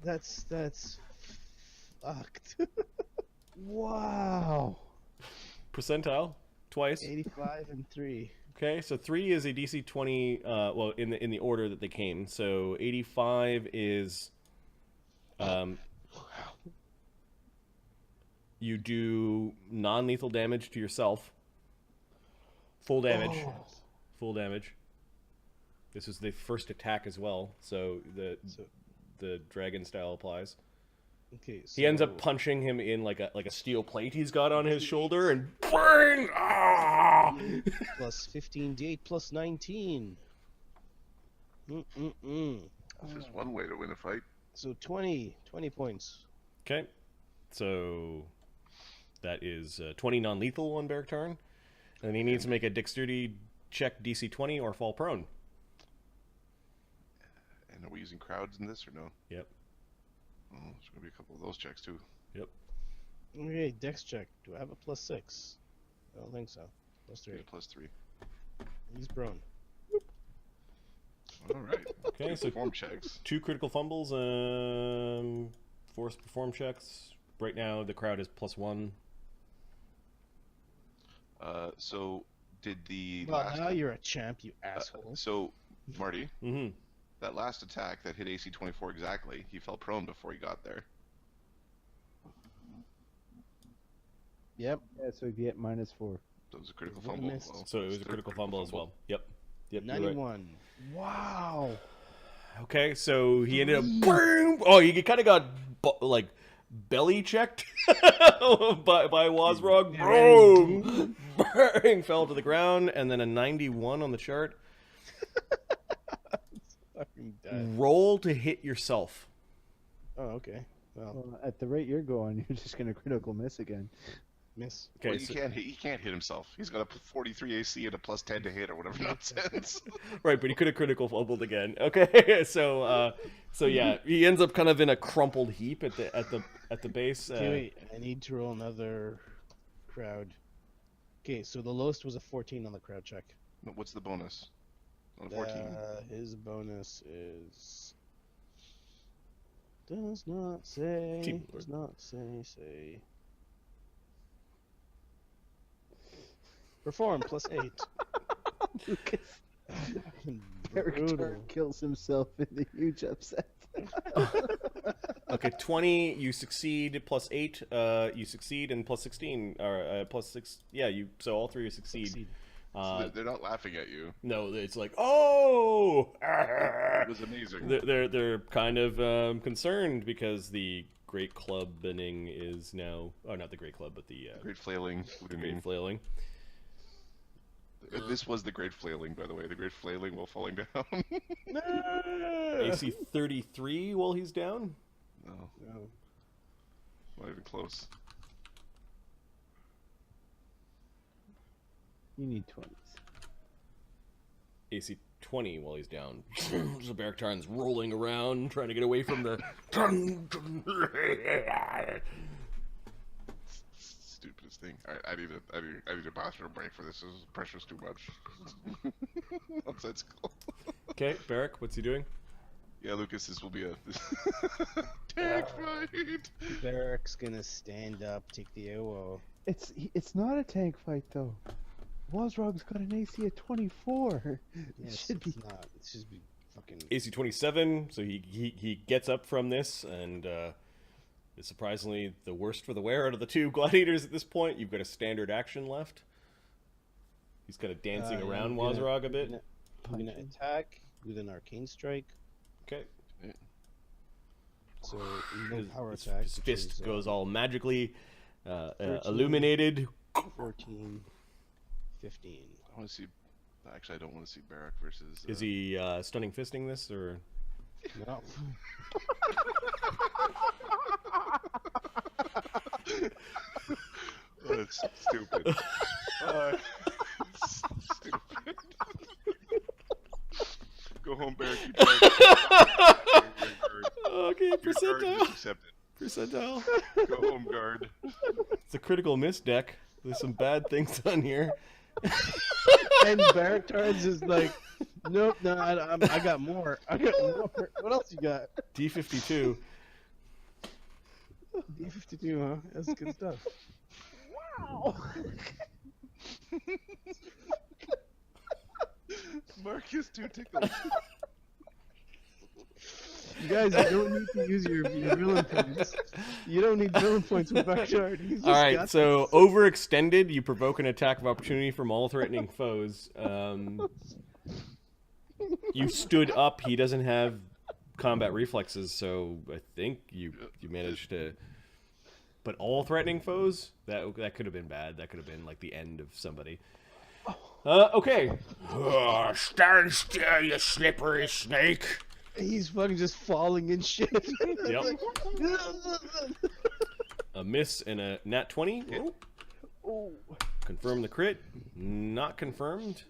That's fucked. Wow. Percentile twice. 85 and 3. Okay, so 3 is a DC 20. Well, in the order that they came. So 85 is. You do non-lethal damage to yourself. Full damage. Oh. Full damage. This is the first attack as well, so the dragon style applies. Okay, so He ends up punching him in like a steel plate he's got on his shoulder, and bang! Ah! plus 15d8 plus 19. That's just one way to win a fight. So 20 points. Okay, so that is 20 non-lethal on Beric turn, and he needs to make a dexterity check DC 20 or fall prone. And are we using crowds in this or no? Yep. Oh, there's gonna be a couple of those checks too. Yep. Okay, dex check. Do I have a plus 6? I don't think so. Plus 3. Yeah, plus 3. He's prone. All right. Okay, so perform checks. 2 critical fumbles, forced perform checks. Right now, the crowd is +1. So did the Well, last? now you're a champ, you asshole. So, Marty, Mm-hmm. that last attack that hit AC 24 exactly, he fell prone before he got there. Yep. Yeah, so you get -4. That was a critical Would've fumble. missed. Well, So it was a third critical fumble as well. Yep. Yep. you're right. 91. Wow. Okay, so he ended up. Boom! Oh, he kind of got like belly checked by Wazrog. Boom! Bang! Fell to the ground, and then a 91 on the chart. Fucking dead. Roll to hit yourself. Oh, okay. Well, Well, at the rate you're going, you're just gonna critical miss again. miss. Okay, Well, so, he can't hit himself. He's got a 43 AC and a +10 to hit or whatever nonsense. right, but he could have critical fumbled again. Okay, so yeah, he ends up kind of in a crumpled heap at the base. Okay, wait. I need to roll another crowd. Okay, so the lowest was a 14 on the crowd check. What's the bonus? On a 14. His bonus is... Does not say. Team Does not say. Perform +8. Lucas Brutal. Beric kills himself in the huge upset. Okay, 20, you succeed, +8, you succeed, and +16, or +6, yeah, so all 3 you succeed. So they're not laughing at you. No, it's like, oh! It was amazing. They're kind of concerned because the Great Clubbing is now, oh, not the Great Club, but the Great flailing. the Great Flailing. This was the Great Flailing, by the way. The Great Flailing while falling down. AC 33 while he's down. No, No. not even close. You need 20s. AC 20 while he's down. So Beric rolling around, trying to get away from the... Stupidest thing. I need a bathroom break for this. This pressure's too much. Nonsensical. Okay, Beric, what's he doing? Yeah, Lucas, this will be a tank fight. Beric's gonna stand up, take the AO. It's not a tank fight though. Wazrog's got an AC of 24. Yes, should be. it's not. It should be fucking. AC 27, so he gets up from this and is surprisingly the worst for the wear out of the 2 gladiators at this point. You've got a standard action left. He's kind of dancing around Wazrog a bit. I'm gonna attack with an arcane strike. Okay. So no power attack. His which fist is, goes all magically 13. illuminated. 14, 15. I want to see. Actually, I don't want to see Beric versus. Is he stunning fisting this or? No. Oh, that's stupid. Stupid. Go home, Beric. You died. Okay, percentile. Accepted. Percentile. Go home, guard. It's a critical miss deck. There's some bad things on here. And Beric turns is like, Nope, no, I got more. I got more. What else you got? D52. D52, huh? That's good stuff. Wow. Marcus too tickled. You guys, you don't need to use your villain points. You don't need villain points with backyard. He's just All right, got so overextended, you provoke an attack of opportunity from all threatening foes. You stood up. He doesn't have combat reflexes, so I think you managed to. But all threatening foes, that could have been bad. That could have been like the end of somebody. Okay. Stand still, you slippery snake. He's fucking just falling and shit. Yep. A miss and a nat 20. Oh. Confirm the crit. Not confirmed.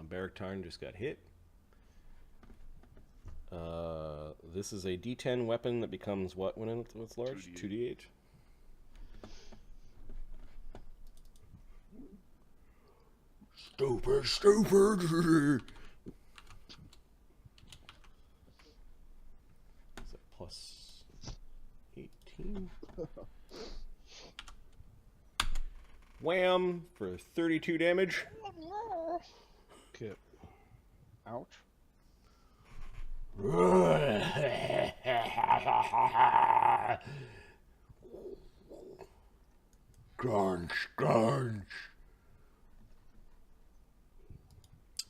Barrack Tarn just got hit. This is a D10 weapon that becomes what when it's large? 2d8. Stupid. Is that plus 18? Wham! For 32 damage. Okay. Ouch. Crunch.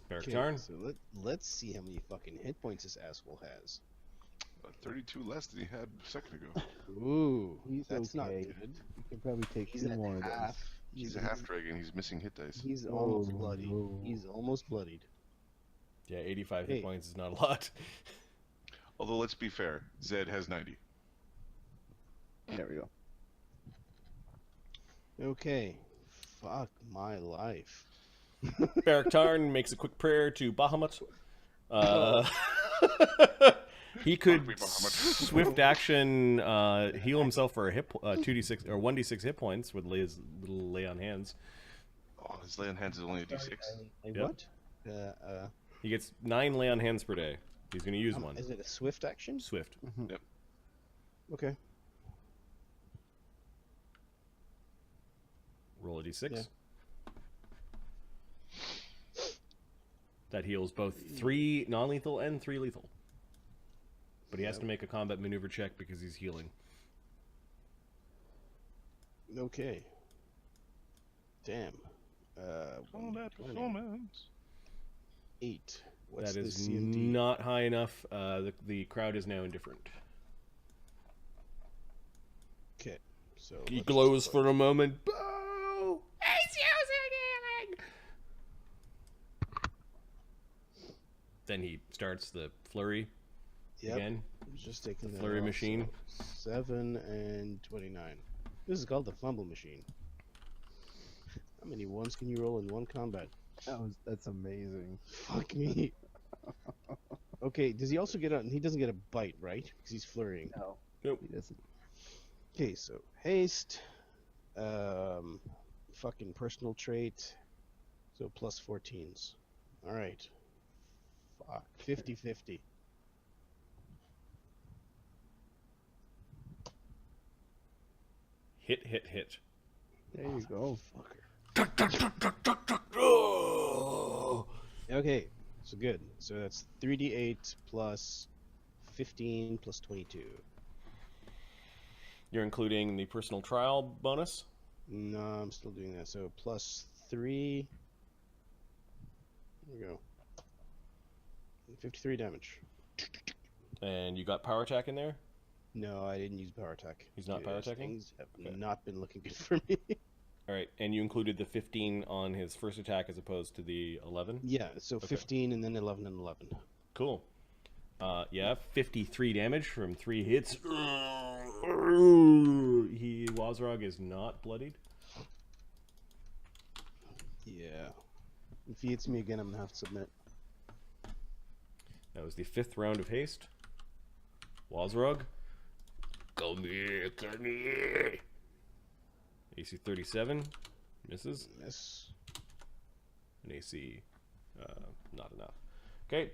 Barrack Tarn. So let's see how many fucking hit points this asshole has. 32 less than he had a second ago. Ooh, He's that's not okay. good. You can probably take He's two at more of those. half. He's a half dragon. He's missing hit dice. He's almost Oh, bloody. no. He's almost bloodied. Yeah, 85 Hey. hit points is not a lot. Although let's be fair, Zed has 90. There we go. Okay. Fuck my life. Barrack Tarn makes a quick prayer to Bahamut. He could Bahamut. swift action heal himself for a 2d6 or 1d6 hit points with his little lay on hands. Oh, his lay on hands is only a d6. Like Yep. what? He gets 9 lay on hands per day. He's going to use one. Is it a swift action? Swift. Okay. Roll a d6. Yeah. That heals both 3 non-lethal and 3 lethal. But he has to make a combat maneuver check because he's healing. Okay. Damn. Combat 20. performance. 8. What's That the is CMD? not high enough. The crowd is now indifferent. Okay. So He let's glows just- for a moment. Boo! He's using healing! Then he starts the flurry Yep. again. I'm just taking The that flurry off, machine. so 7 and 29. This is called the fumble machine. How many ones can you roll in one combat? That's amazing. Fuck me. Okay, does he also get a... He doesn't get a bite, right? Because he's flurrying. No. Nope. He doesn't. Okay, so haste. Fucking personal trait. So plus 14s. Alright. Fuck. 50-50. Hit. There you go. Fucker. Oh! Okay, so good. So that's 3d8 plus 15 plus 22. You're including the personal trial bonus? No, I'm still doing that. So plus 3. There we go. 53 damage. And you got power attack in there? No, I didn't use power attack. He's not power attacking? Things have Okay. not been looking good for me. Alright, and you included the 15 on his first attack as opposed to the 11? Yeah, so 15 and then 11 and 11. Cool. Yeah, 53 damage from 3 hits. Wazrog is not bloodied. Yeah. If he hits me again, I'm gonna have to submit. That was the 5th round of haste. Wazrog. Come here. AC 37. Misses. Miss. An AC, not enough. Okay,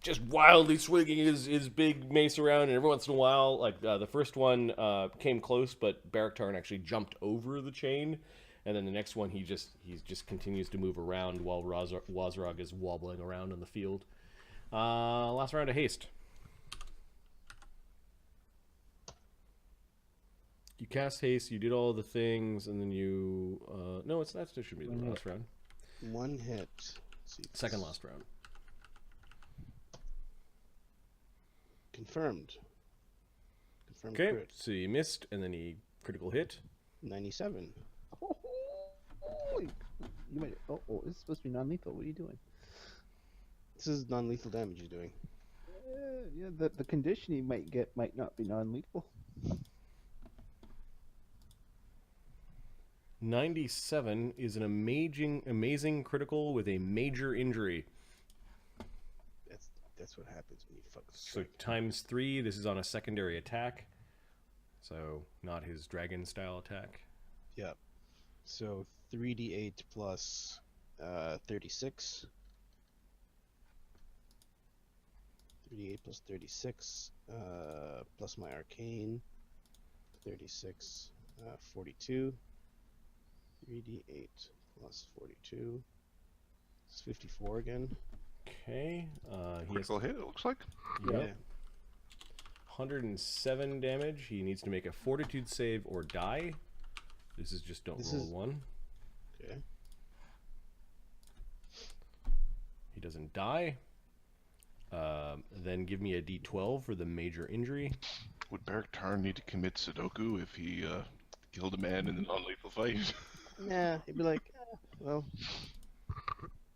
just wildly swinging his big mace around, and every once in a while, like the first one came close, but Baraktarn actually jumped over the chain, and then the next one he just continues to move around while Wazrog is wobbling around on the field. Last round of haste. You cast haste, you did all the things, and then you no, that should be the last round. One hit. Let's see. Second last round. Confirmed. Confirmed Okay, crit. so you missed, and then he critical hit. 97. Oh, you might. Oh, this is supposed to be non-lethal. What are you doing? This is non-lethal damage you're doing. Yeah, the condition he might get might not be non-lethal. 97 is an amazing critical with a major injury. That's what happens when you fuck. So times 3. This is on a secondary attack. So not his dragon style attack. Yep. So 3d8 plus 36. 3d8 plus 36 plus my arcane. 36. 42. 3d8 plus 42. It's 54 again. Okay. He has Critical hit, it looks like. yeah. 107 damage. He needs to make a fortitude save or die. This is just don't roll 1. Okay. He doesn't die. Then give me a d12 for the major injury. Would Baraktarn need to commit Sudoku if he killed a man in a non-lethal fight? Yeah, he'd be like, well,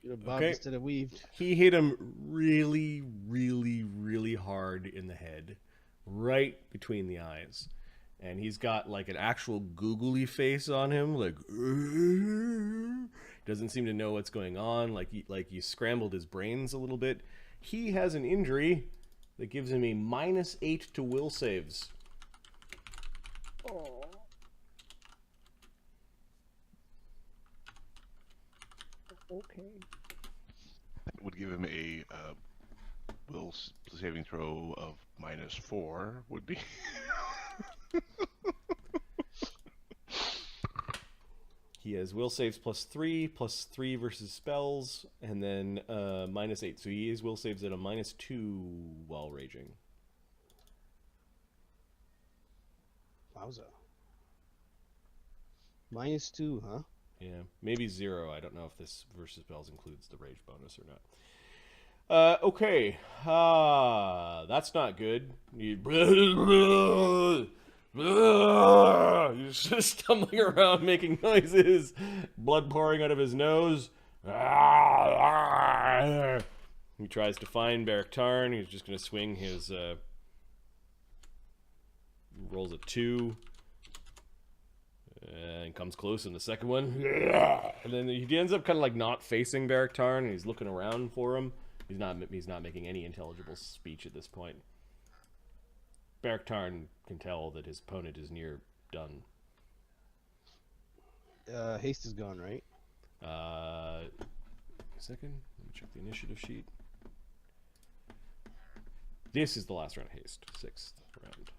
bob Okay. instead of weaved. He hit him really, really, really hard in the head, right between the eyes. And he's got like an actual googly face on him, like doesn't seem to know what's going on, like you scrambled his brains a little bit. He has an injury that gives him a -8 to will saves. Oh. Okay. That would give him a will saving throw of -4, would be. He has will saves +3 versus spells, and then -8. So he is will saves at a -2 while raging. Wowza. -2, huh? Yeah, maybe 0. I don't know if this versus spells includes the rage bonus or not. Okay. That's not good. He's just stumbling around making noises, blood pouring out of his nose. He tries to find Baraktarn. He's just going to swing his... rolls a 2. And comes close in the second one. And then he ends up kind of like not facing Baraktarn, and he's looking around for him. He's not making any intelligible speech at this point. Baraktarn can tell that his opponent is near done. Haste is gone, right? A second. Let me check the initiative sheet. This is the last round of haste. 6th round.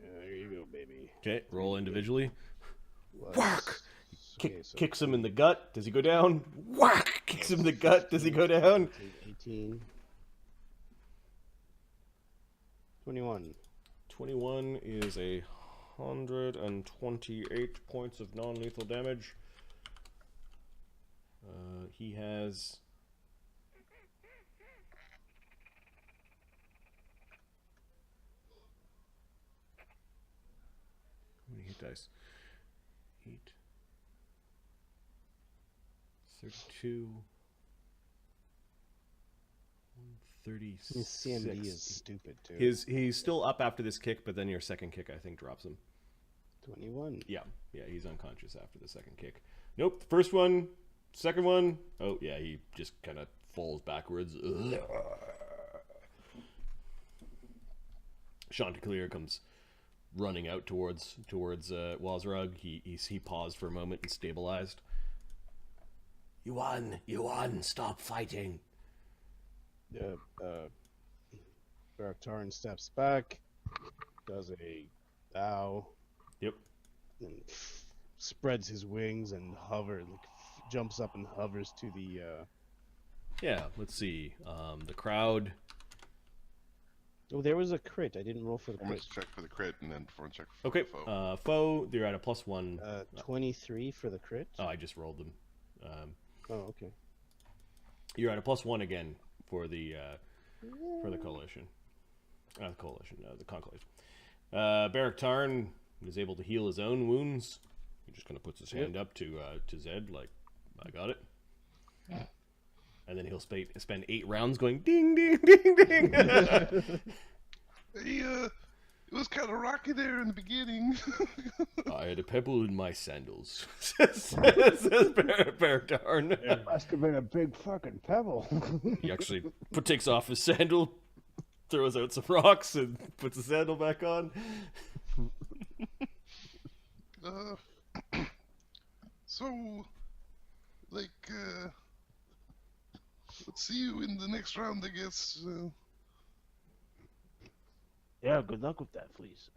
There you go, baby. Okay, roll individually. Whack! Kicks him in the gut. Does he go down? Whack! Kicks him in the gut. Does he go down? 18. 21. 21 is 128 points of non-lethal damage. He has... How many hit dice? 8. 32. 136. His CMD is stupid, too. He's still up after this kick, but then your second kick, I think, drops him. 21. Yeah, he's unconscious after the second kick. Nope, first one, second one. Oh, yeah, he just kind of falls backwards. Chanticleer comes running out towards Wazrug. He paused for a moment and stabilized. You won. Stop fighting. Baraktarn steps back, does a bow. Yep. And spreads his wings and jumps up and hovers to the. Yeah. Let's see. The crowd. Oh, there was a crit. I didn't roll for the crit. Performance check for the crit, and then performance check for Okay. the foe. Foe. You're at a +1. 23 for the crit. Oh, I just rolled them. Oh, okay. You're at a +1 again for the coalition. The coalition. No, the conclave. Beric Tarn is able to heal his own wounds. He just kind of puts his hand up to Zed, like, I got it. And then he'll spend 8 rounds going ding, ding, ding, ding. It was kind of rocky there in the beginning. I had a pebble in my sandals, says Beric Tarn. It must have been a big fucking pebble. He actually takes off his sandal, throws out some rocks, and puts the sandal back on. So, like, let's see you in the next round, I guess. Yeah, good luck with that, please.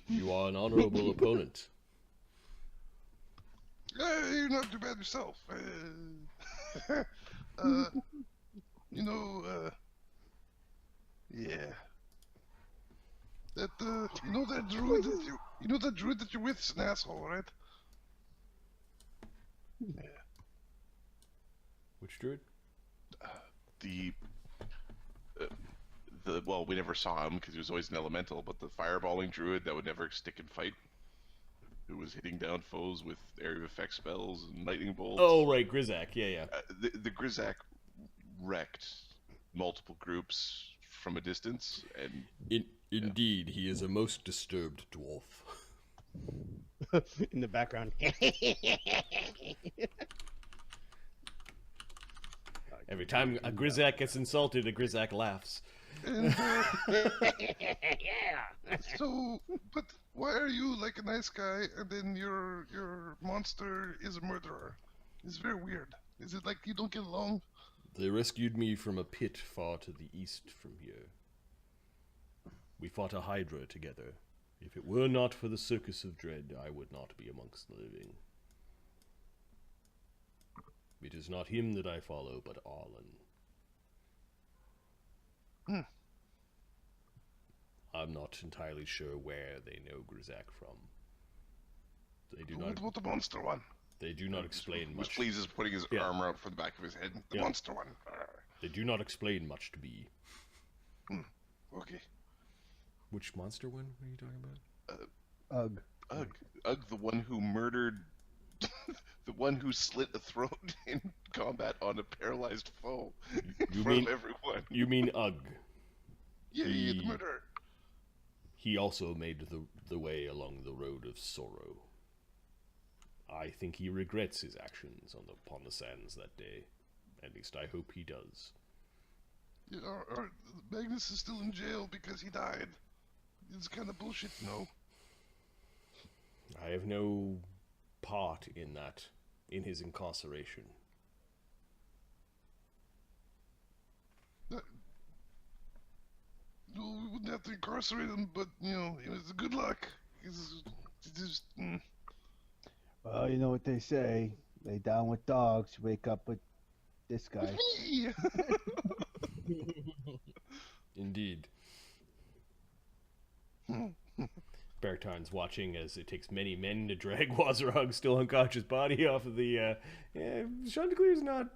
You are an honorable opponent. You're not too bad yourself. Yeah. That, that druid that you're with is an asshole, right? Yeah. Which druid? Well, we never saw him because he was always an elemental, but the fireballing druid that would never stick and fight, who was hitting down foes with area of effect spells and lightning bolts. Oh, right, Grizak. Yeah. The Grizak wrecked multiple groups from a distance, and Indeed, he is a most disturbed dwarf. In the background. Every time a Grizak gets insulted, a Grizak laughs. And, so, but why are you like a nice guy and then your monster is a murderer? It's very weird. Is it like you don't get along? They rescued me from a pit far to the east from here. We fought a hydra together. If it were not for the Circus of Dread, I would not be amongst the living. It is not him that I follow, but Arlen. I'm not entirely sure where they know Grizak from. They do not. What the monster one? They do not explain much. Which pleases putting his armor up from the back of his head. The monster one. They do not explain much to me. Okay. Which monster one are you talking about? Ugg, the one who murdered, the one who slit a throat in combat on a paralyzed foe in front of everyone. You mean Ugg? Yeah, the murderer. He also made the way along the road of sorrow. I think he regrets his actions upon the sands that day. At least I hope he does. Yeah, Magnus is still in jail because he died. It's kind of bullshit, no? I have no part in that, in his incarceration. We wouldn't have to incarcerate him, but, it's good luck. Well, you know what they say. Lay down with dogs, wake up with this guy. Indeed. Bertarn's watching as it takes many men to drag Wazarog's still unconscious body off of the, Chanticleer's not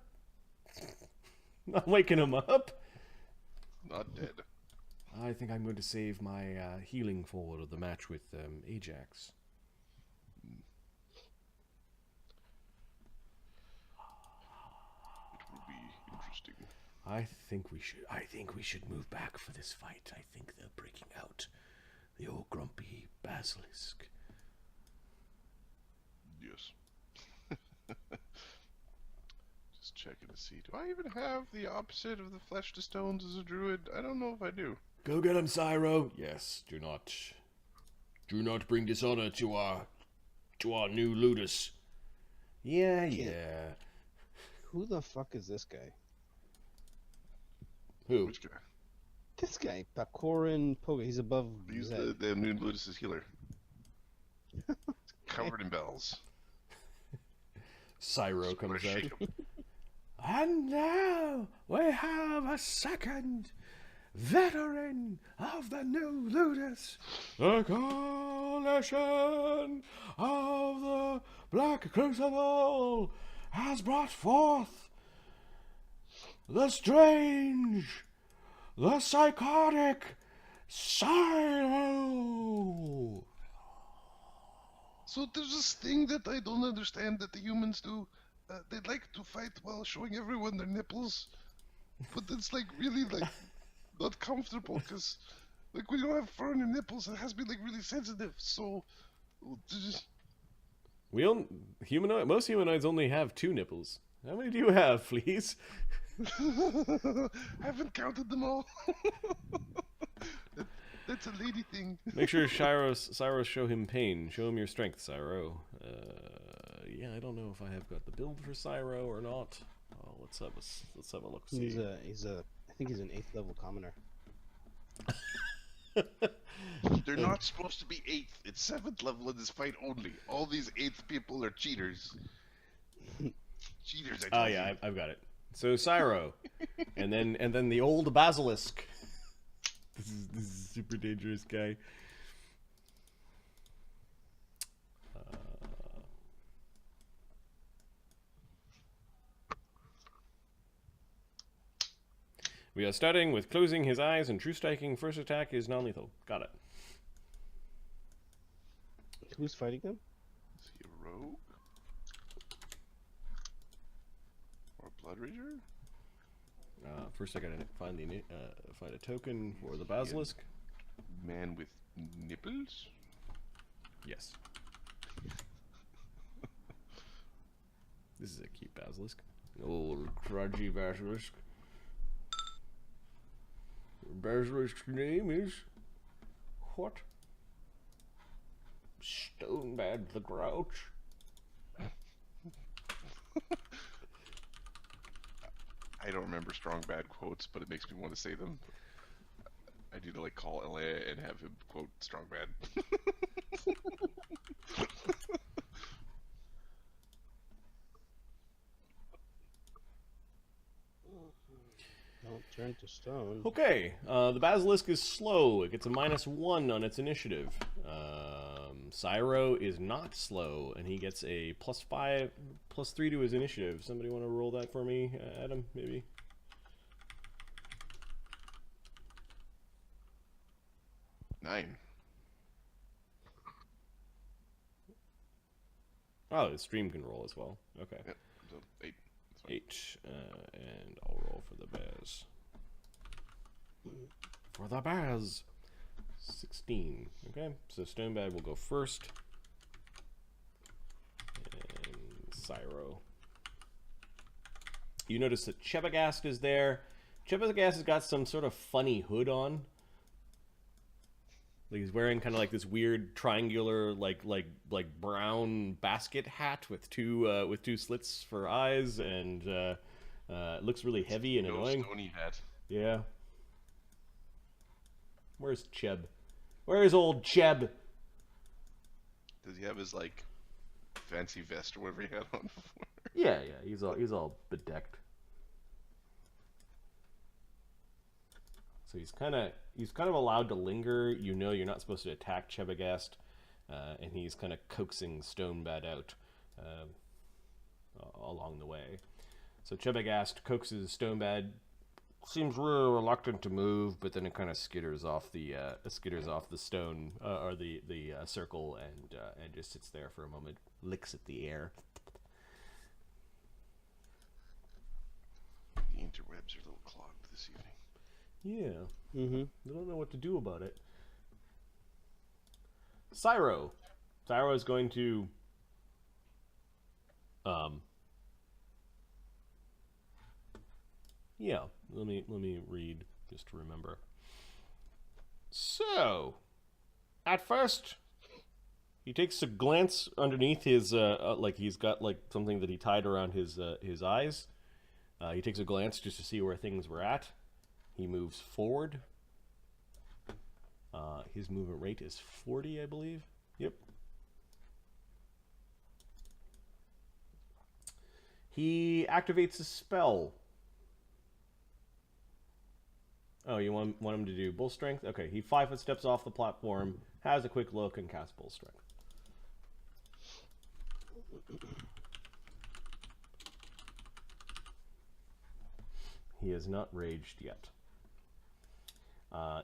waking him up. Not dead. I think I'm going to save my healing for the match with Ajax. It will be interesting. I think we should move back for this fight. I think they're breaking out. The old grumpy basilisk. Yes. Just checking to see. Do I even have the opposite of the flesh to stones as a druid? I don't know if I do. Go get him, Cyro. Yes, do not Do not bring dishonor to our new Ludus. Yeah, yeah. Who the fuck is this guy? Who? Which guy? This guy, Pakorin Poga. He's above He's Zed. the new Ludus' healer. Covered in bells. Cyro comes out. Shake him. And now we have a second veteran of the new Ludus. The coalition of the Black Crucible has brought forth the strange, the psychotic Cyro. So there's this thing that I don't understand that the humans do. They like to fight while showing everyone their nipples, but it's like really like not comfortable because like when you don't have fur on your nipples, it has to be like really sensitive. So just Most humanoids only have 2 nipples. How many do you have, please? I haven't counted them all. That's a lady thing. Make sure Cyro show him pain. Show him your strength, Cyro. Yeah, I don't know if I have got the build for Cyro or not. Oh, let's have a look. See. I think he's an 8th level commoner. They're not supposed to be 8th. It's 7th level in this fight only. All these 8th people are cheaters. Cheaters, I tell Oh yeah, I've got it. So Cyro, and then the old basilisk. This is a super dangerous guy. We are starting with closing his eyes and true striking. First attack is non-lethal. Got it. Who's fighting him? Is he a rogue? Or a blood rager? First, I gotta find a token for the basilisk. Man with nipples? Yes. This is a cute basilisk. Old grudgy basilisk. Your basilisk's name is what? Stonebad the Grouch. I don't remember strong bad quotes, but it makes me want to say them. I need to like call LA and have him quote strong bad. Don't turn to stone. Okay, the basilisk is slow. It gets a -1 on its initiative. Cyro is not slow, and he gets a +5, +3 to his initiative. Somebody want to roll that for me, Adam? Maybe. Nine. Oh, the stream can roll as well. Okay. Yep. So 8. That's fine. 8, and I'll roll for the bears. For the bears, 16. Okay, so Stonebad will go first, and Cyro. You notice that Chebagast is there. Chebagast has got some sort of funny hood on. Like he's wearing kind of like this weird triangular, like brown basket hat with two slits for eyes, and it looks really heavy and annoying. Stony hat. Yeah. Where's Cheb? Where's old Cheb? Does he have his like fancy vest or whatever he had on before? Yeah, he's all bedecked. So he's kind of allowed to linger. You know, you're not supposed to attack Chebagast, and he's kind of coaxing Stonebad out along the way. So Chebagast coaxes Stonebad. Seems really reluctant to move, but then it kind of skitters off the stone or the circle, and just sits there for a moment, licks at the air. The interwebs are a little clogged this evening. Yeah. Mm-hmm. I don't know what to do about it. Cyro. Cyro is going to yeah, let me read just to remember. So, at first, He takes a glance underneath his, like he's got like something that he tied around his eyes. He takes a glance just to see where things were at. He moves forward. His movement rate is 40, I believe. Yep. He activates a spell. Oh, you want him to do bull strength? Okay, he 5 foot steps off the platform, has a quick look, and casts bull strength. He has not raged yet.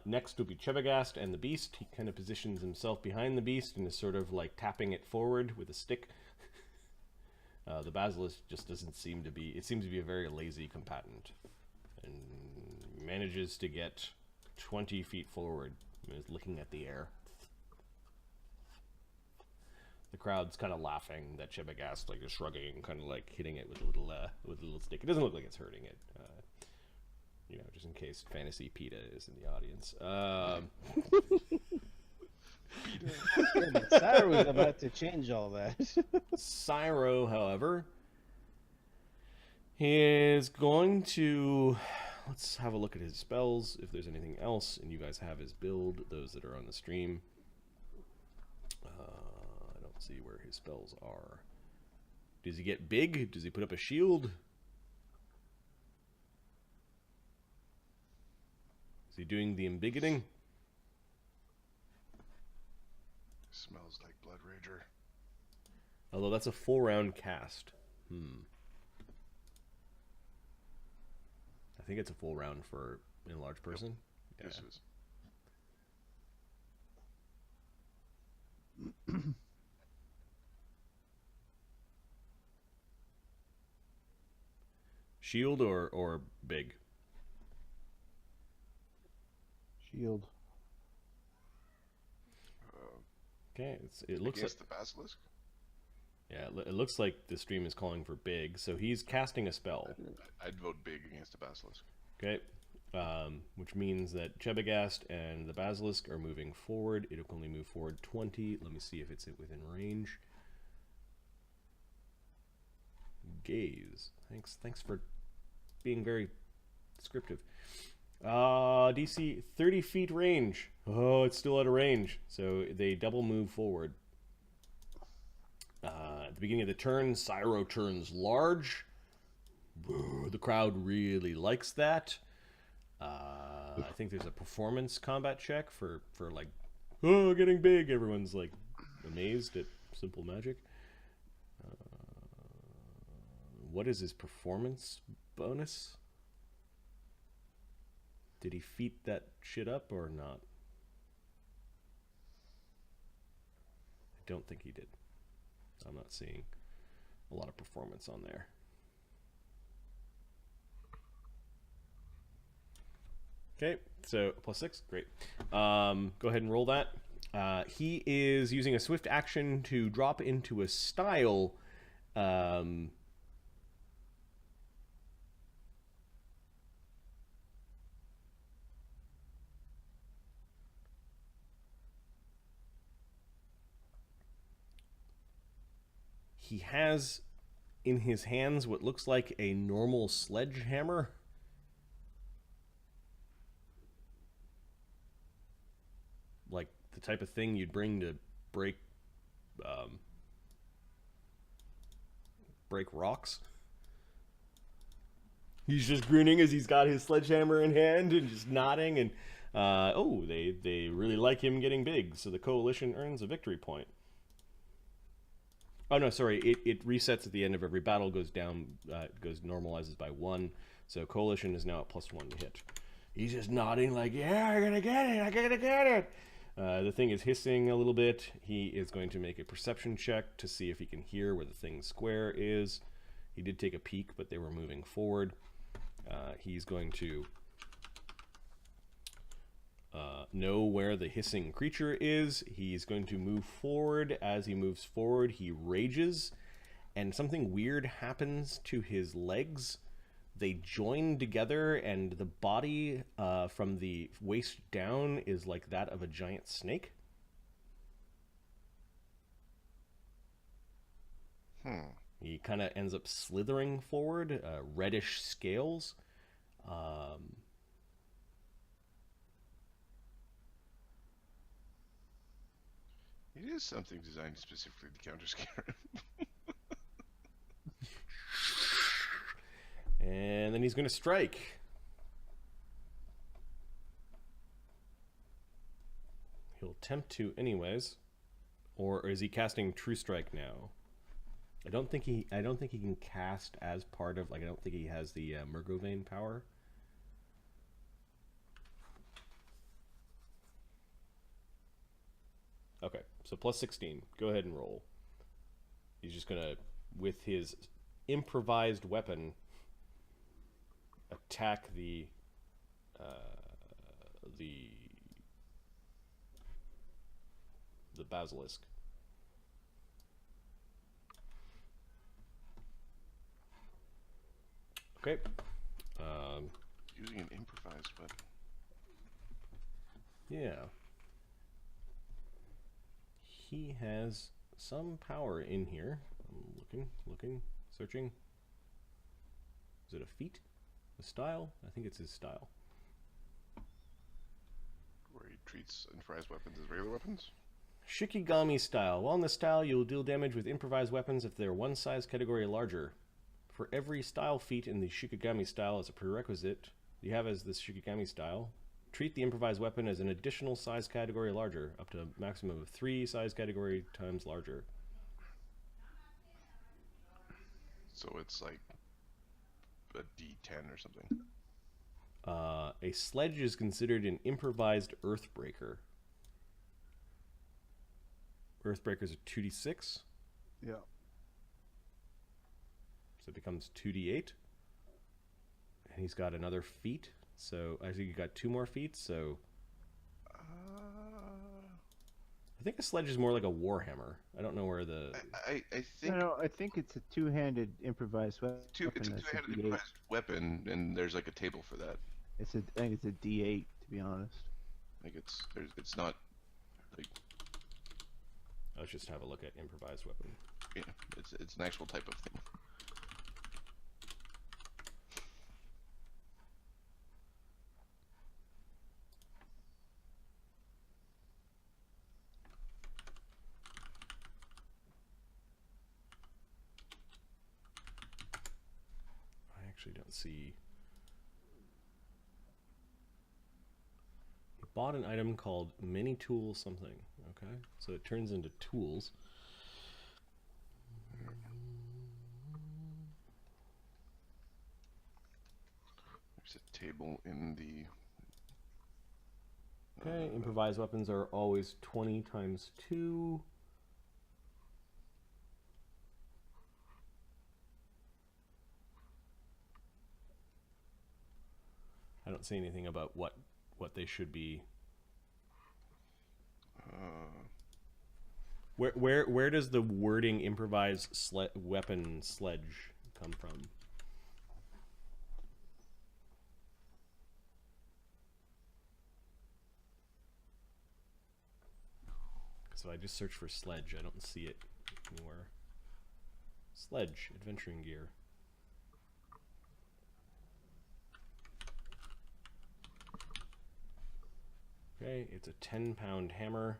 Next will be Chebagast and the beast. He kind of positions himself behind the beast and is sort of like tapping it forward with a stick. The basilisk just doesn't seem to be... It seems to be a very lazy combatant. And manages to get 20 feet forward. And is looking at the air. The crowd's kind of laughing that Chebagast like is shrugging, kind of like hitting it with a little stick. It doesn't look like it's hurting it. You know, just in case Fantasy PETA is in the audience. Cyro was about to change all that. Cyro, however, is going to... Let's have a look at his spells, if there's anything else. And you guys have his build, those that are on the stream. I don't see where his spells are. Does he get big? Does he put up a shield? Is he doing the embiggening? Smells like Blood Rager. Although that's a full round cast. I think it's a full round for enlarged person. Yep. Yes, it is. Shield or big? Shield. Okay, it looks like the basilisk. Yeah, it looks like the stream is calling for big, so he's casting a spell. I'd vote big against the basilisk. Okay, which means that Chebagast and the basilisk are moving forward. It'll only move forward 20. Let me see if it's within range. Gaze. Thanks for being very descriptive. DC 30 feet range. Oh, it's still out of range. So they double move forward. At the beginning of the turn, Cyro turns large. The crowd really likes that. I think there's a performance combat check for like, oh, getting big. Everyone's like amazed at simple magic. What is his performance bonus? Did he feat that shit up or not? I don't think he did. I'm not seeing a lot of performance on there. Okay, so +6, great. Go ahead and roll that. He is using a swift action to drop into a style. He has in his hands what looks like a normal sledgehammer. Like the type of thing you'd bring to break rocks. He's just grinning as he's got his sledgehammer in hand and just nodding. And they really like him getting big, so the coalition earns a victory point. Oh no, sorry. It resets at the end of every battle, goes down, normalizes by 1. So coalition is now at +1 to hit. He's just nodding like, yeah, I'm gonna get it, I'm gonna get it. The thing is hissing a little bit. He is going to make a perception check to see if he can hear where the thing square is. He did take a peek, but they were moving forward. He's going to know where the hissing creature is. He's going to move forward. As he moves forward, he rages, and something weird happens to his legs. They join together, and the body from the waist down is like that of a giant snake. He kind of ends up slithering forward, reddish scales. It is something designed specifically to counter scare. And then he's going to strike. He'll attempt to anyways. Or is he casting True Strike now? I don't think he can cast as part of, like, I don't think he has the Murgovane power. Okay, so plus 16. Go ahead and roll. He's just gonna, with his improvised weapon, attack the basilisk. Okay. Using an improvised weapon. Yeah. He has some power in here. I'm looking, searching. Is it a feat? A style? I think it's his style. Where he treats improvised weapons as regular weapons? Shikigami style. While in the style, you will deal damage with improvised weapons if they're one size category larger. For every style feat in the Shikigami style as a prerequisite you have as this Shikigami style, treat the improvised weapon as an additional size category larger, up to a maximum of 3 size category times larger. So it's like a D10 or something. A sledge is considered an improvised earthbreaker. Earthbreakers are 2d6. Yeah. So it becomes 2d8. And he's got another feat. So I think you got 2 more feats. So I think a sledge is more like a warhammer. I don't know where the. I think. No, I think it's a two-handed improvised weapon. It's a two-handed improvised weapon, and there's like a table for that. I think it's a D8, to be honest. Like it's not like. Let's just have a look at improvised weapon. Yeah, it's an actual type of thing. I actually don't see. He bought an item called Mini Tool something. Okay, so it turns into tools. There's a table in the. Okay, improvised weapons are always 20 times 2. I don't see anything about what they should be. Where does the wording improvised weapon sledge come from? So I just searched for sledge. I don't see it anywhere. Sledge, adventuring gear. Okay, it's a 10-pound hammer.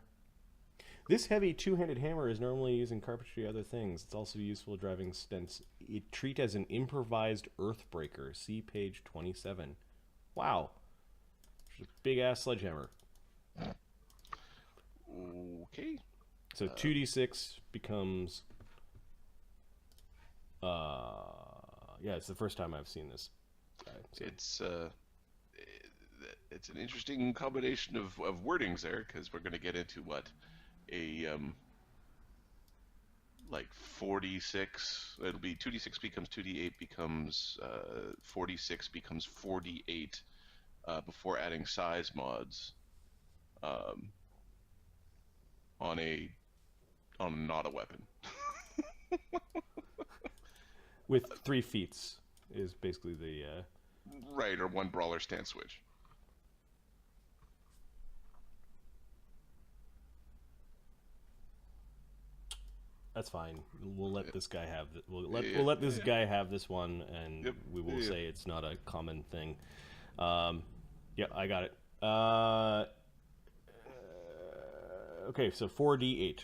This heavy two-handed hammer is normally used in carpentry and other things. It's also useful driving stents. Treat as an improvised earthbreaker. See page 27. Wow. There's a big-ass sledgehammer. Okay. So 2d6 becomes... yeah, it's the first time I've seen this guy, so. It's an interesting combination of wordings there, because we're going to get into what a like 46. It'll be 2d6 becomes 2d8 becomes 46 becomes 48 before adding size mods on not a weapon. With 3 feats is basically the right, or 1 brawler stance switch. That's fine. We'll let this guy have we'll let this guy have this one, and we will say it's not a common thing. Yeah, I got it. Okay, so 4d8.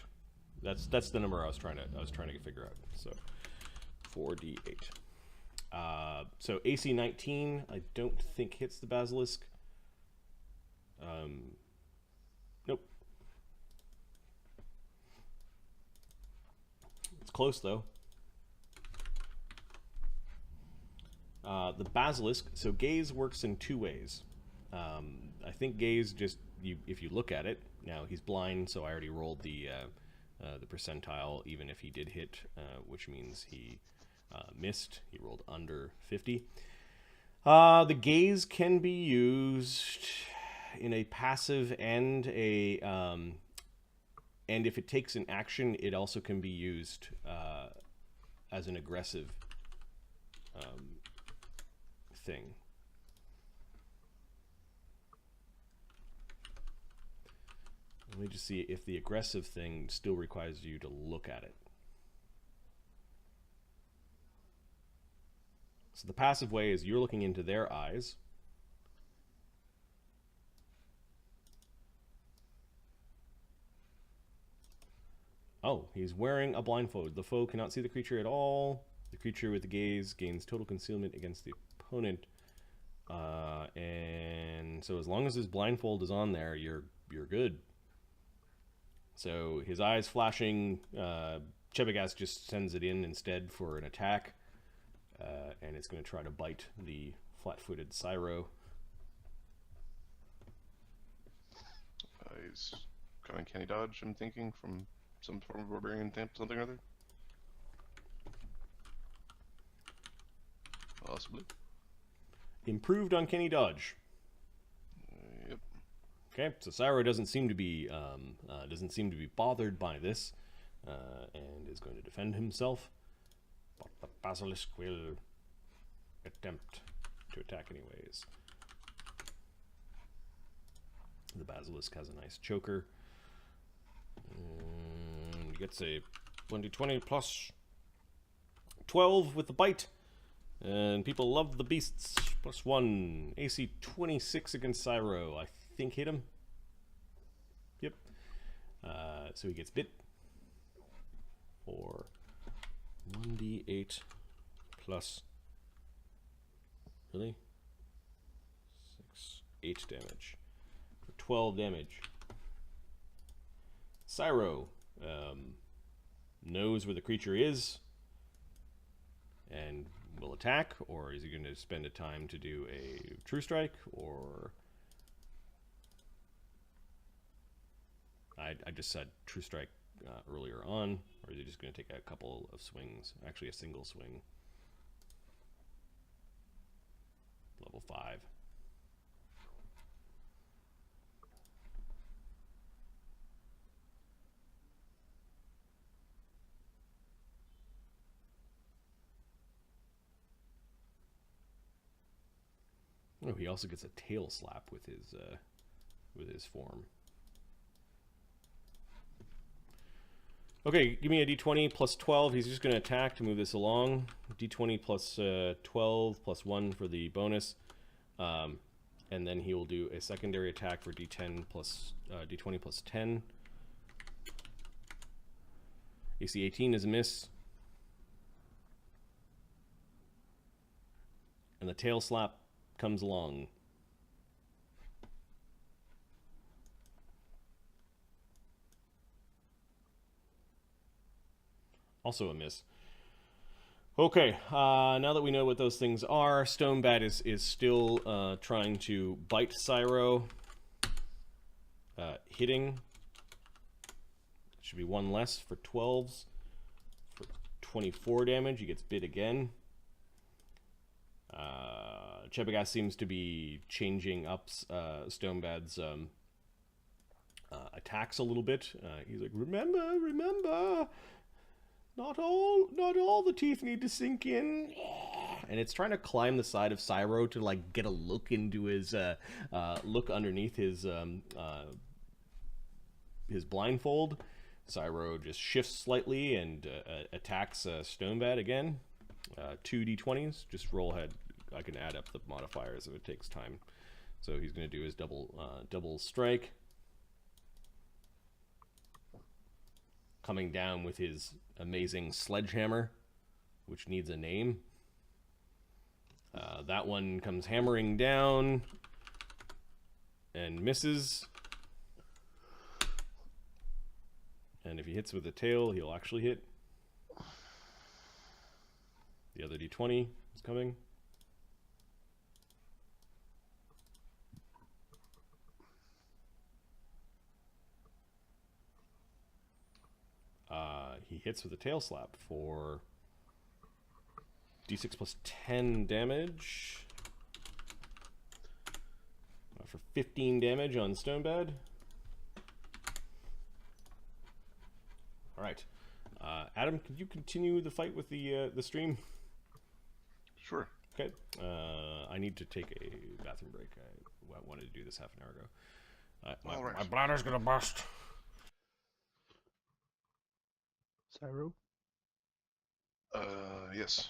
That's the number I was trying to figure out. So 4d8. So AC 19, I don't think hits the basilisk. Nope. It's close though. The basilisk. So gaze works in two ways. I think gaze just if you look at it. Now he's blind, so I already rolled the percentile, even if he did hit, which means he missed. He rolled under 50. The gaze can be used in a passive and a and if it takes an action, it also can be used as an aggressive thing. Let me just see if the aggressive thing still requires you to look at it. So the passive way is you're looking into their eyes. Oh, he's wearing a blindfold. The foe cannot see the creature at all. The creature with the gaze gains total concealment against the opponent. And so as long as his blindfold is on there, you're good. So his eyes flashing, Chebagas just sends it in instead for an attack. And it's going to try to bite the flat-footed Cyro. He's got uncanny dodge, I'm thinking, from some form of barbarian temp, something or other. Possibly. Improved uncanny dodge. Yep. Okay, so Cyro doesn't seem to be bothered by this, and is going to defend himself. But the basilisk will attempt to attack anyways. The basilisk has a nice choker. And gets a 20 plus 12 with the bite. And people love the beasts. Plus 1. AC 26 against Cyro. I think hit him. Yep. So he gets bit for 1d8 plus, really? 8 damage. For 12 damage. Cyro knows where the creature is and will attack, or is he going to spend a time to do a true strike, or I just said true strike earlier on, or is he just going to take a couple of swings, actually a single swing? Level 5. Oh, he also gets a tail slap with his form. Okay, give me a d20 plus 12. He's just going to attack to move this along. D20 plus 12 plus 1 for the bonus. And then he will do a secondary attack for d10 plus d20 plus 10. AC 18 is a miss. And the tail slap comes along. Also a miss. Okay, now that we know what those things are, Stonebat is still trying to bite Cyro. Hitting. Should be 1 less for 12s. For 24 damage, he gets bit again. Chebagas seems to be changing up Stonebat's attacks a little bit. He's like, remember, not all the teeth need to sink in. And it's trying to climb the side of Cyro to like get a look into his look underneath his blindfold, Cyro just shifts slightly and attacks Stonebad again. 2d20s. Just roll ahead. I can add up the modifiers if it takes time. So he's going to do his double strike. Coming down with his amazing sledgehammer, which needs a name. That one comes hammering down and misses. And if he hits with the tail, he'll actually hit. The other d20 is coming. He hits with a tail slap for d6 plus 10 damage. For 15 damage on Stonebad. All right. Adam, could you continue the fight with the stream? Sure. Okay. I need to take a bathroom break. I wanted to do this half an hour ago. All right. My bladder's gonna bust. Cyro? Yes.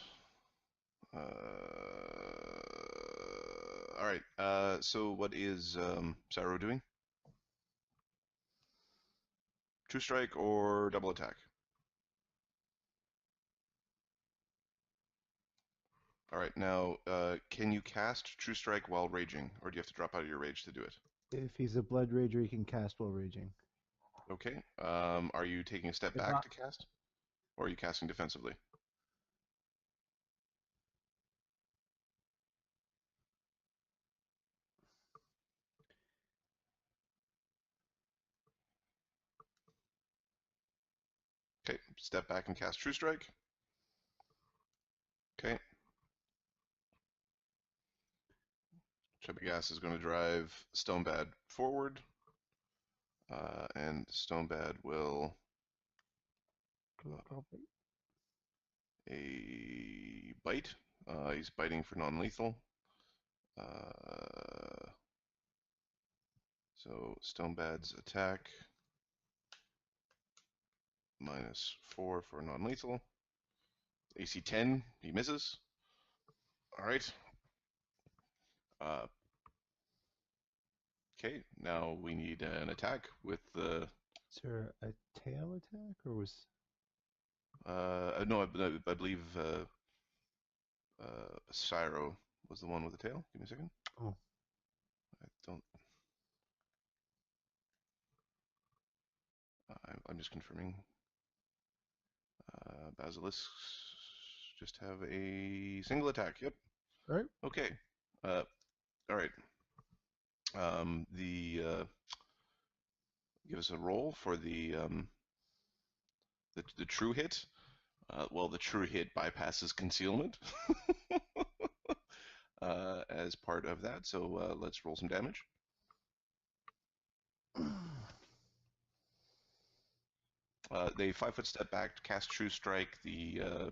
All right. So what is Cyro doing? True strike or double attack? All right. Now, can you cast True Strike while raging, or do you have to drop out of your rage to do it? If he's a blood rager, he can cast while raging. Okay. Are you taking a step If back I- to cast, or are you casting defensively? Okay. Step back and cast True Strike. Okay. Chubby Gas is going to drive Stonebad forward, and Stonebad will a bite. He's biting for non-lethal. So Stonebad's attack -4 for non-lethal. AC 10, he misses. All right. Okay, now we need an attack with the. Is there a tail attack, or was... No, I believe Cyro was the one with the tail. Give me a second. Oh. I don't. I'm just confirming. Basilisks just have a single attack. Yep. All right. Okay. All right. Give us a roll for the true hit. Well, the true hit bypasses concealment as part of that. So let's roll some damage. They 5-foot step back, cast True Strike. The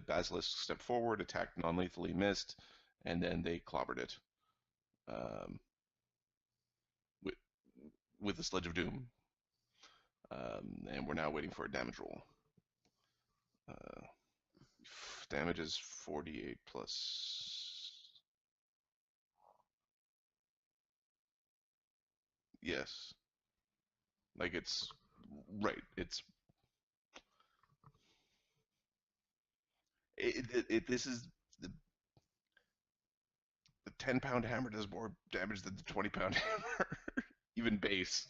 basilisk step forward, attacked non-lethally, missed, and then they clobbered it with the Sledge of Doom. And we're now waiting for a damage roll. Damage is 48 plus. Yes. Like it's right. This is the 10-pound hammer does more damage than the 20-pound hammer, even base.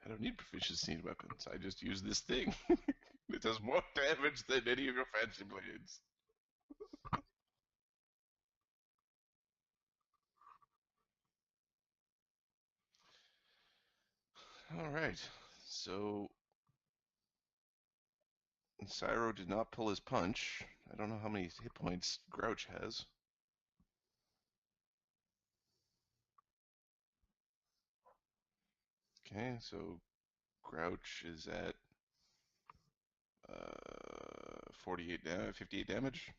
I don't need proficiency in weapons. I just use this thing. It does more damage than any of your fancy blades. All right. So Cyro did not pull his punch. I don't know how many hit points Grouch has. Okay, so Grouch is at 58 damage.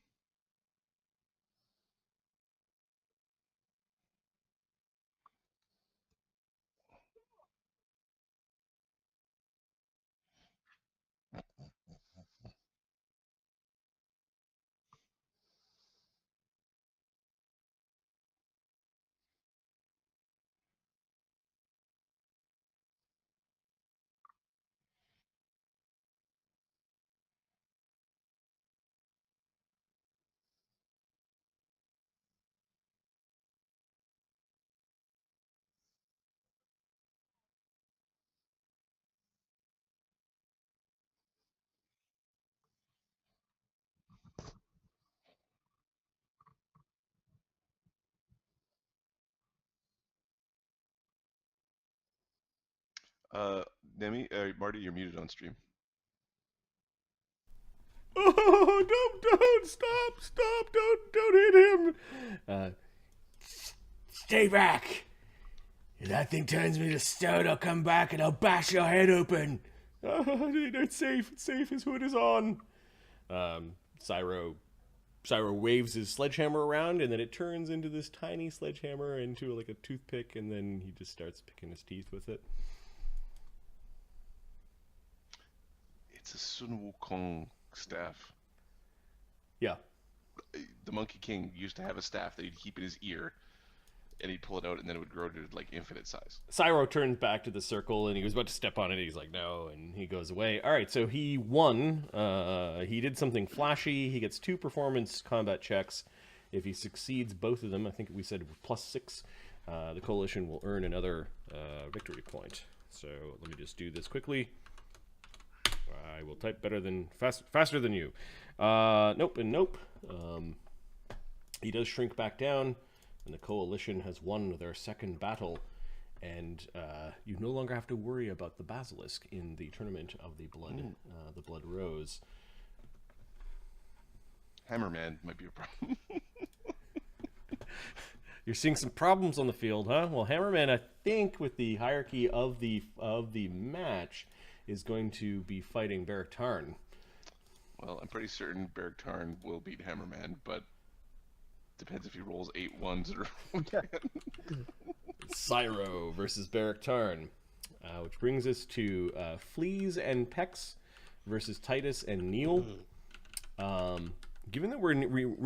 Demi, Marty, you're muted on stream. Oh, don't, stop, don't hit him. Stay back. If that thing turns me to stone, I'll come back and I'll bash your head open. It's safe, his hood is on. Cyro waves his sledgehammer around, and then it turns into this tiny sledgehammer into like a toothpick, and then he just starts picking his teeth with it. It's a Sun Wukong staff. Yeah. The Monkey King used to have a staff that he'd keep in his ear, and he'd pull it out, and then it would grow to like infinite size. Cyro turns back to the circle, and he was about to step on it. He's like, no, and he goes away. All right, so he won. He did something flashy. He gets 2 performance combat checks. If he succeeds both of them, I think we said +6, the coalition will earn another victory point. So let me just do this quickly. I will type faster than you. Nope and nope. He does shrink back down, and the coalition has won their second battle, and you no longer have to worry about the basilisk in the tournament of the blood rose. Hammerman might be a problem. You're seeing some problems on the field, huh? Well, Hammerman, I think, with the hierarchy of the match, is going to be fighting Beric Tarn. Well, I'm pretty certain Beric Tarn will beat Hammerman, but depends if he rolls 8 ones in a row. Cyro versus Beric Tarn, which brings us to Fleas and Pex versus Titus and Neil. Given that we're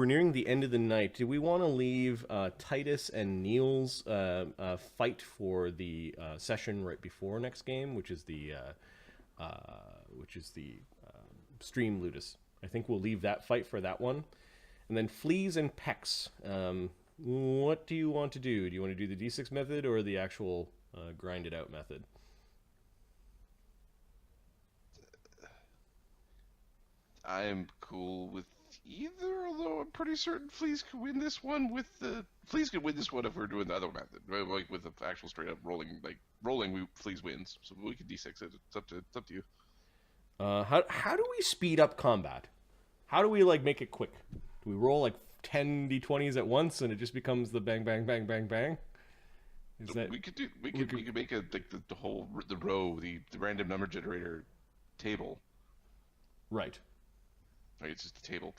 nearing the end of the night, do we want to leave Titus and Neil's fight for the session right before next game, which is the Stream Ludus? I think we'll leave that fight for that one. And then Fleas and Pex. What do you want to do? Do you want to do the D6 method or the actual grind it out method? I'm cool with either, although I'm pretty certain Fleas could win this one Fleas could win this one if we're doing the other method, right? Like with the actual straight up rolling, Fleas wins. So we can D6 it. It's up to you. How do we speed up combat? How do we like make it quick? Do we roll like 10 d20s at once and it just becomes the bang bang bang bang bang? Is that we could make a like the whole row, the random number generator table. Right. Right, it's just a table.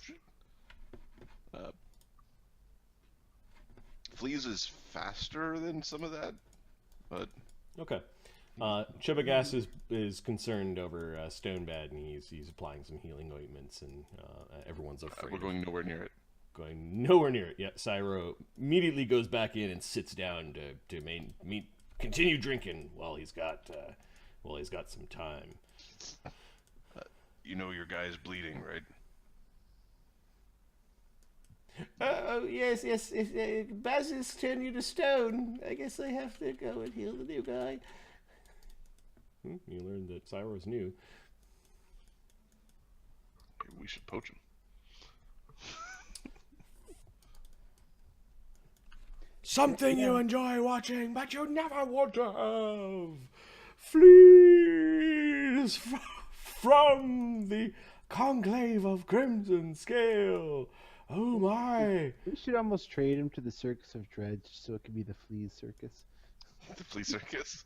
Fleas is faster than some of that, but okay. Chibagas is concerned over Stonebad, and he's applying some healing ointments, and everyone's afraid. We're going nowhere near it. Going nowhere near it. Yeah, Cyro immediately goes back in and sits down to continue drinking while he's got some time. You know your guy's bleeding, right? Yes. If Basil's turned you to stone, I guess I have to go and heal the new guy. You learned that Cyro's new. Maybe we should poach him. Something you enjoy watching, but you never want to have. Fleas from the Conclave of Crimson Scale. Oh my! We should almost trade him to the Circus of Dread just so it could be the Fleas Circus. The flea circus.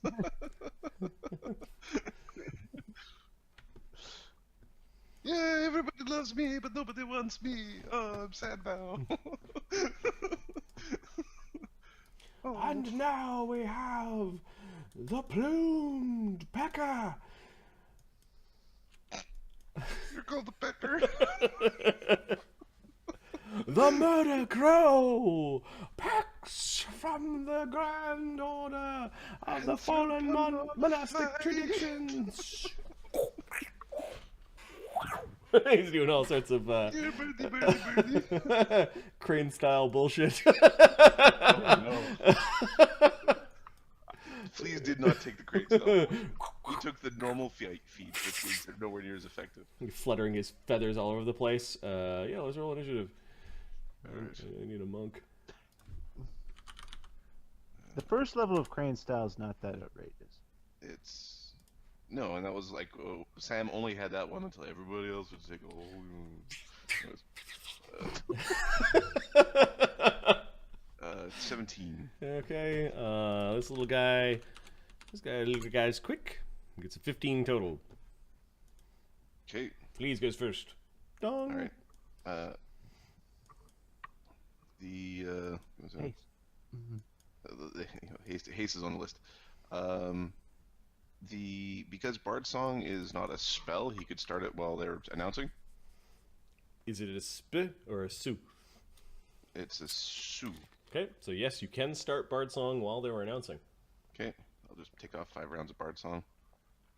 Yeah, everybody loves me, but nobody wants me. Oh, I'm sad now. Oh. And now we have the plumed pecker. You're called the pecker. The murder crow pecks from the grand order of the fallen monastic traditions. He's doing all sorts of Yeah, birdie. crane style bullshit. Oh, no. Fleas did not take the crate stuff. He took the normal feed, which was nowhere near as effective. Fluttering his feathers all over the place. Yeah, let's roll initiative. Alright. I need a monk. The first level of crane style is not that outrageous. It's no, and that was like Sam only had that one until everybody else would take a whole. 17. Okay, this little guy's quick. He gets a 15 total. Okay. Please goes first. Dong. All right. What's that? Haste. Haste is on the list. Because Bard Song is not a spell, he could start it while they're announcing. Is it a sp or a su? It's a su. Okay, so yes, you can start Bard Song while they were announcing. Okay, I'll just take off 5 rounds of Bard Song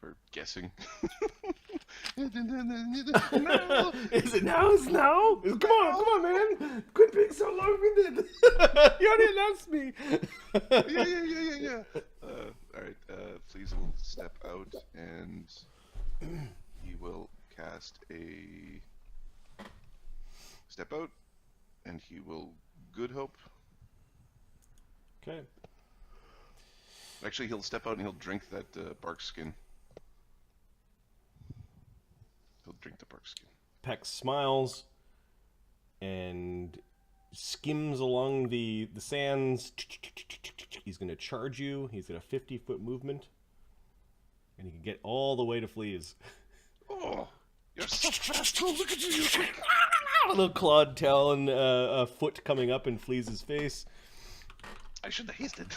for guessing. Is it now? It's now? Come on, man! Quit being so long-winded! You already announced me! Yeah. Alright, please will step out and he will cast a step out and he will Good Hope. Okay. Actually, he'll step out and he'll drink that bark skin. He'll drink the bark skin. Peck smiles and skims along the sands. He's going to charge you. He's got a 50-foot movement. And he can get all the way to Fleas. Oh, you're so fast. Oh, look at you. You're quick. A little clawed tail and a foot coming up in Fleas' face. I should have hasted.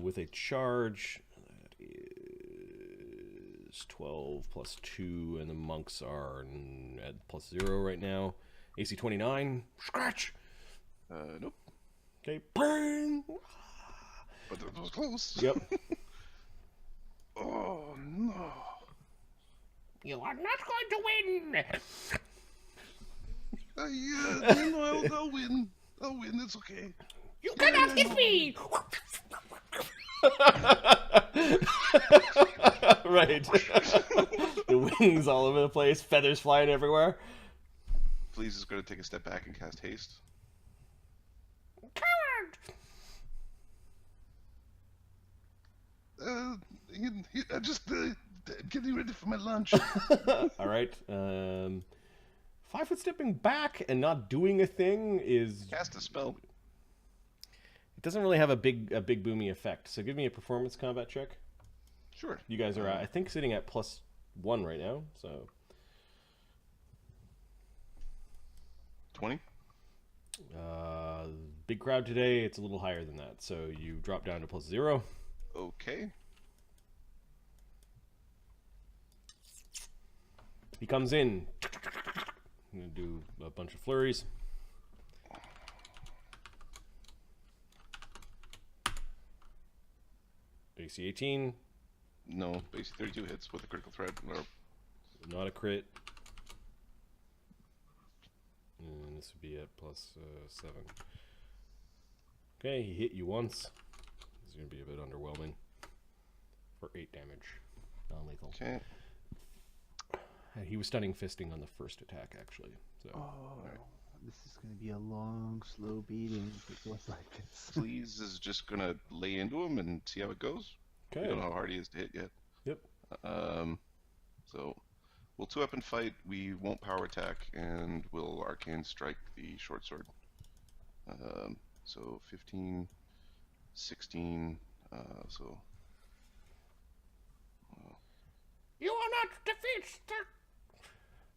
With a charge, that is 12 plus 2, and the monks are at plus 0 right now. AC 29. Scratch! Nope. Okay. Burn! But that was close. Yep. Oh, no. You are not going to win! Yeah, I'll win. I'll win, it's okay. You cannot hit me! Right. The wings all over the place, feathers flying everywhere. Fleas is going to take a step back and cast haste. Coward! I'm just getting ready for my lunch. All right. 5-foot stepping back and not doing a thing is. Cast a spell. It doesn't really have a big boomy effect. So give me a performance combat check. Sure. You guys are, I think, sitting at +1 right now. So 20. Big crowd today. It's a little higher than that. So you drop down to +0. Okay. He comes in. I'm gonna do a bunch of flurries. AC 18. No, AC 32 hits with a critical threat. Or... Not a crit. And this would be at +7. Okay, he hit you once. This is going to be a bit underwhelming. For 8 damage. Non-lethal. Okay. And he was stunning fisting on the first attack, actually. So. This is going to be a long, slow beating if it goes like this. Fleas is just going to lay into him and see how it goes. Okay. We don't know how hard he is to hit yet. Yep. So we'll 2-up and fight. We won't power attack, and we'll arcane strike the short sword. So 15, 16. So. You will not defeat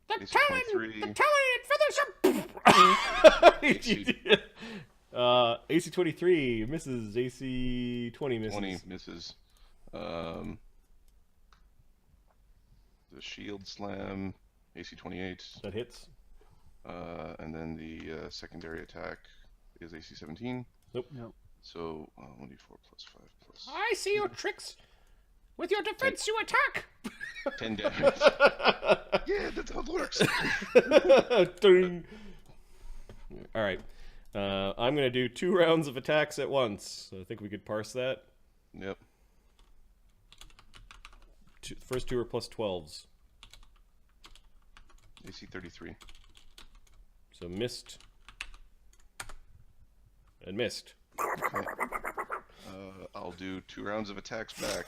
the AC Talon! 23. The Talon and feathers up! AC 23 misses. AC 20 misses. 20 misses. The shield slam, AC 28. That hits. And then the secondary attack is AC 17. Nope. So 1d4 plus 5 plus. I see your tricks. With your defense, you attack. 10 damage. Yeah, that's how it works. Ding. All right. I'm going to do 2 rounds of attacks at once. So I think we could parse that. Yep. First 2 are plus 12s. AC 33. So missed. And missed. Okay. I'll do 2 rounds of attacks back.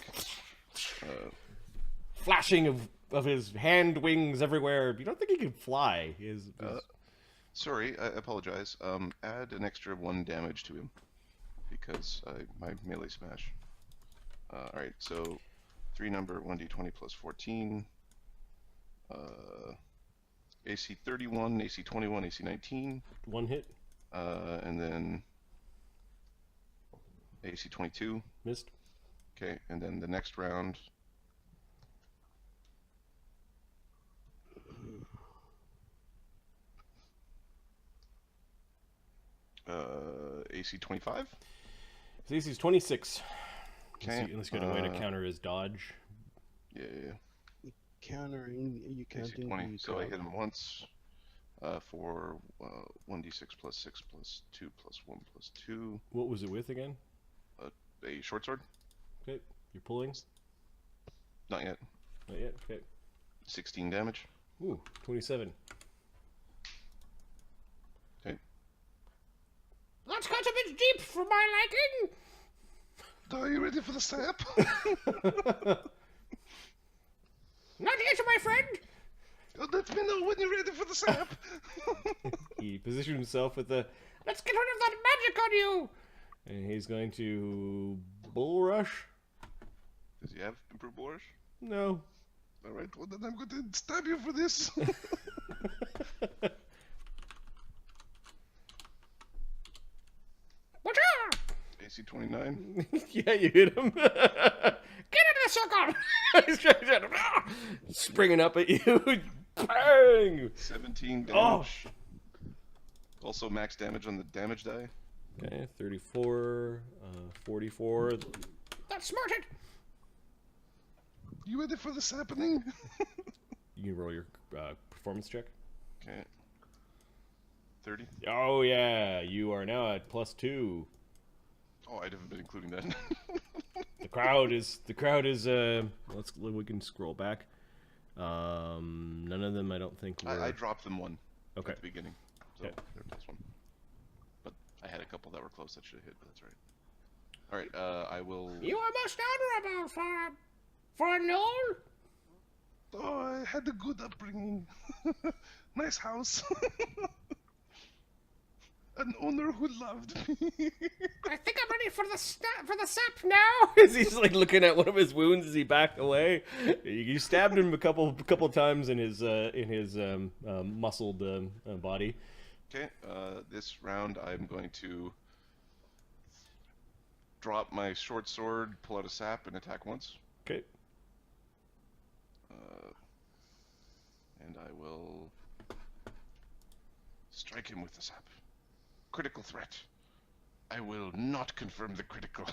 Flashing of his hand wings everywhere. You don't think he can fly? Sorry, I apologize. Add an extra 1 damage to him. Because my melee smash. Alright, so 3 number, 1d20 plus 14. AC 31, AC 21, AC 19. 1 hit. And then AC 22. Missed. Okay, and then the next round. AC 25. His AC is 26. Okay. Let's get a way to counter his dodge. Yeah. Countering, are you AC counting? 20. So I hit him once for 1d6 plus 6 plus 2 plus 1 plus 2. What was it with again? A short sword? Okay, you're pulling? Not yet. Not yet, okay. 16 damage. Ooh, 27. Okay. That's got a bit deep for my liking! Are you ready for the sap? Not yet, my friend! Oh, let me know when you're ready for the sap. He positioned himself with the, let's get rid of that magic on you! And he's going to bull rush? Does he have improved bull rush? No. Alright, well then I'm going to stab you for this. Watch out! AC 29. Yeah, you hit him. Get into the circle! He's trying to springing up at you. Bang! 17 damage. Oh! Also max damage on the damage die. Okay, 34, 44. That's smarted! You ready for this happening? You can roll your performance check. Okay. 30. Oh yeah, you are now at +2. Oh, I'd have been including that. The crowd is we can scroll back. None of them I don't think were... I dropped them 1 Okay. at the beginning. So Okay. they're +1. But I had a couple that were close that should have hit, but that's right. Alright, I will... You are most honorable for a gnome. Oh, I had a good upbringing. Nice house. An owner who loved me. I think I'm ready for the sap now. As he's like looking at one of his wounds as he backed away. You stabbed him a couple times in his muscled body. Okay, this round I'm going to drop my short sword, pull out a sap, and attack once. Okay. And I will strike him with the sap. Critical threat. I will not confirm the critical.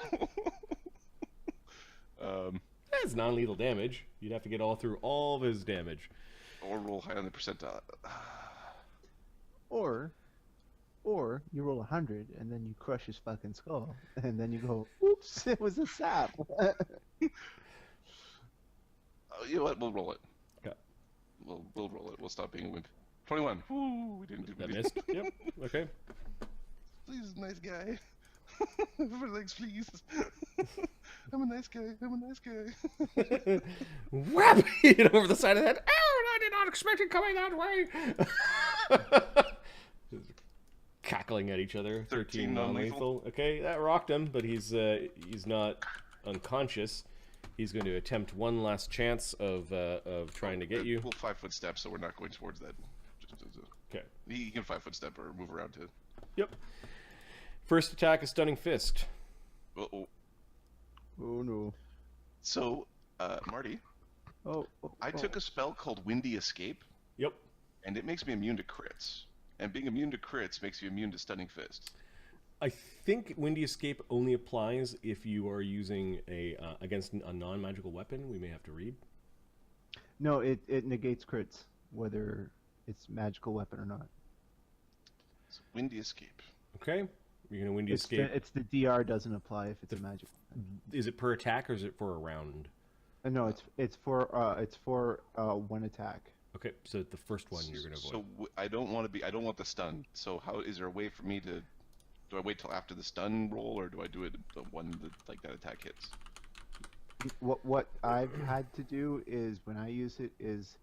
That's non-lethal damage. You'd have to get all through all of his damage. Or roll high on the percentile. Or you roll 100 and then you crush his fucking skull, and then you go, "Oops, it was a sap." You know what? We'll roll it. Okay. We'll roll it. We'll stop being a wimp. 21. Woo, we didn't do That that. missed. Yep. Okay. Please, nice guy. For legs, please. I'm a nice guy. I'm a nice guy. Whap! Hit over the side of the head. Oh, I did not expect it coming that way. cackling at each other. 13 non-lethal. Okay, that rocked him, but he's not unconscious. He's going to attempt one last chance of trying to get you. We'll 5-foot step, so we're not going towards that. Okay. He can 5-foot step or move around to. Yep. First attack is Stunning Fist. Uh-oh. Oh no. So, Marty, I took a spell called Windy Escape. Yep. And it makes me immune to crits. And being immune to crits makes you immune to Stunning Fist. I think Windy Escape only applies if you are using against a non-magical weapon. We may have to read. No, it negates crits, whether it's magical weapon or not. So Windy Escape. Okay. You're going to Windy Escape. It's the DR doesn't apply if it's a magic weapon. Is it per attack or is it for a round? No, it's for one attack. Okay, so the first one you're going to avoid. So I don't want the stun. So how is there a way for me to? Do I wait till after the stun roll, or do I do it the one that that attack hits? What I've had to do is when I use it is,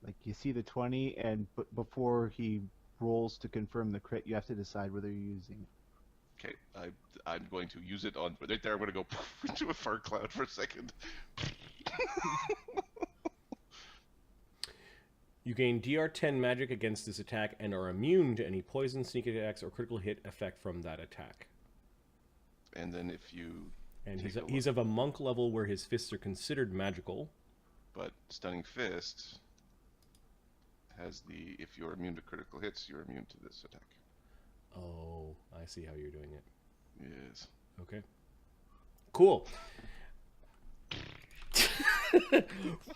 like, you see the 20, and before he rolls to confirm the crit, you have to decide whether you're using it. Okay, I'm going to use it on right there. I'm going to go into a fart cloud for a second. You gain DR10 magic against this attack and are immune to any poison, sneak attacks, or critical hit effect from that attack. And then if you... And he's of a monk level where his fists are considered magical. But Stunning Fist has the... If you're immune to critical hits, you're immune to this attack. Oh, I see how you're doing it. Yes. Okay. Cool.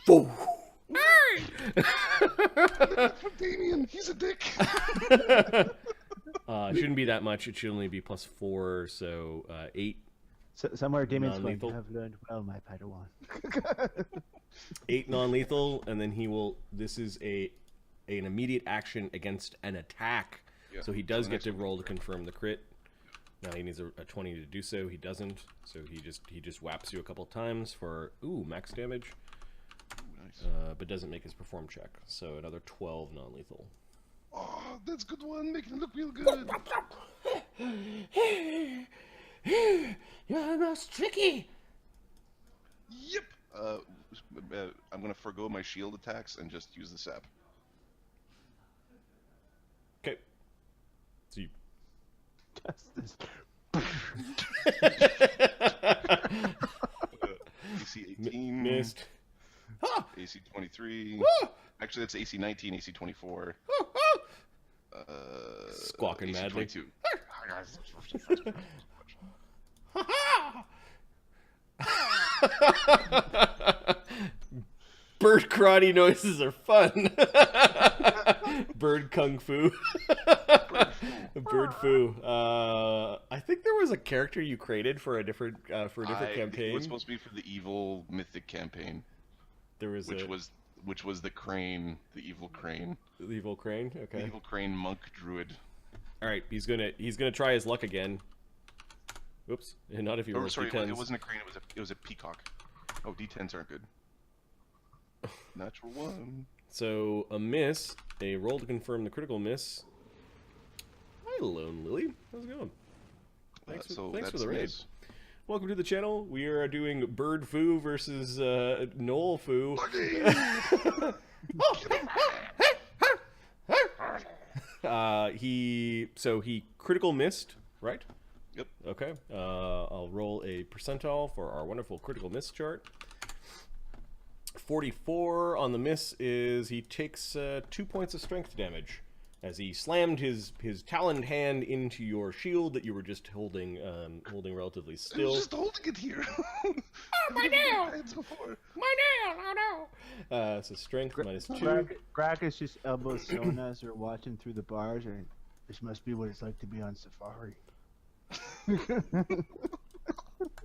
Whoa. For Damien, he's a dick. It shouldn't be that much. It should only be +4, so 8. So, somewhere Damien's going, Non-lethal. you have learned well, my Padawan. 8 non-lethal, and then he will... This is an immediate action against an attack. Yeah. So he does So the get next to one roll to is confirm the crit. Now he needs a 20 to do so. He doesn't. So he just whaps you a couple times for max damage. Nice. But doesn't make his perform check. So another 12 non-lethal. Oh, that's a good one. Making it look real good. You're most tricky. Yep. I'm gonna forgo my shield attacks and just use the sap. Okay. So you... Justice. AC 18. Missed. AC 23. Actually, that's AC 19, AC 24. Squawking AC madly. 22. Bird karate noises are fun. Bird kung fu. Bird fu. I think there was a character you created for a different campaign. It was supposed to be for the evil mythic campaign. There was which was the crane, the evil crane. The evil crane. Okay. The evil crane monk druid. All right. He's gonna try his luck again. Oops. Not if you roll Sorry, D10s. it wasn't a crane. It was a peacock. Oh, D10s aren't good. Natural 1. So a miss. A roll to confirm the critical miss. Hi, Lone Lily. How's it going? Thanks for the raid. Miss. Welcome to the channel. We are doing Bird Foo versus Knoll Foo. He critical missed, right? Yep. Okay. I'll roll a percentile for our wonderful critical miss chart. 44 on the miss is he takes 2 points of strength damage as he slammed his taloned hand into your shield that you were just holding relatively I still. was just holding it here. My nail! Before. My nail! Oh no! So strength -2. Greg is just elbow sewn as they're watching through the bars, and this must be what it's like to be on safari.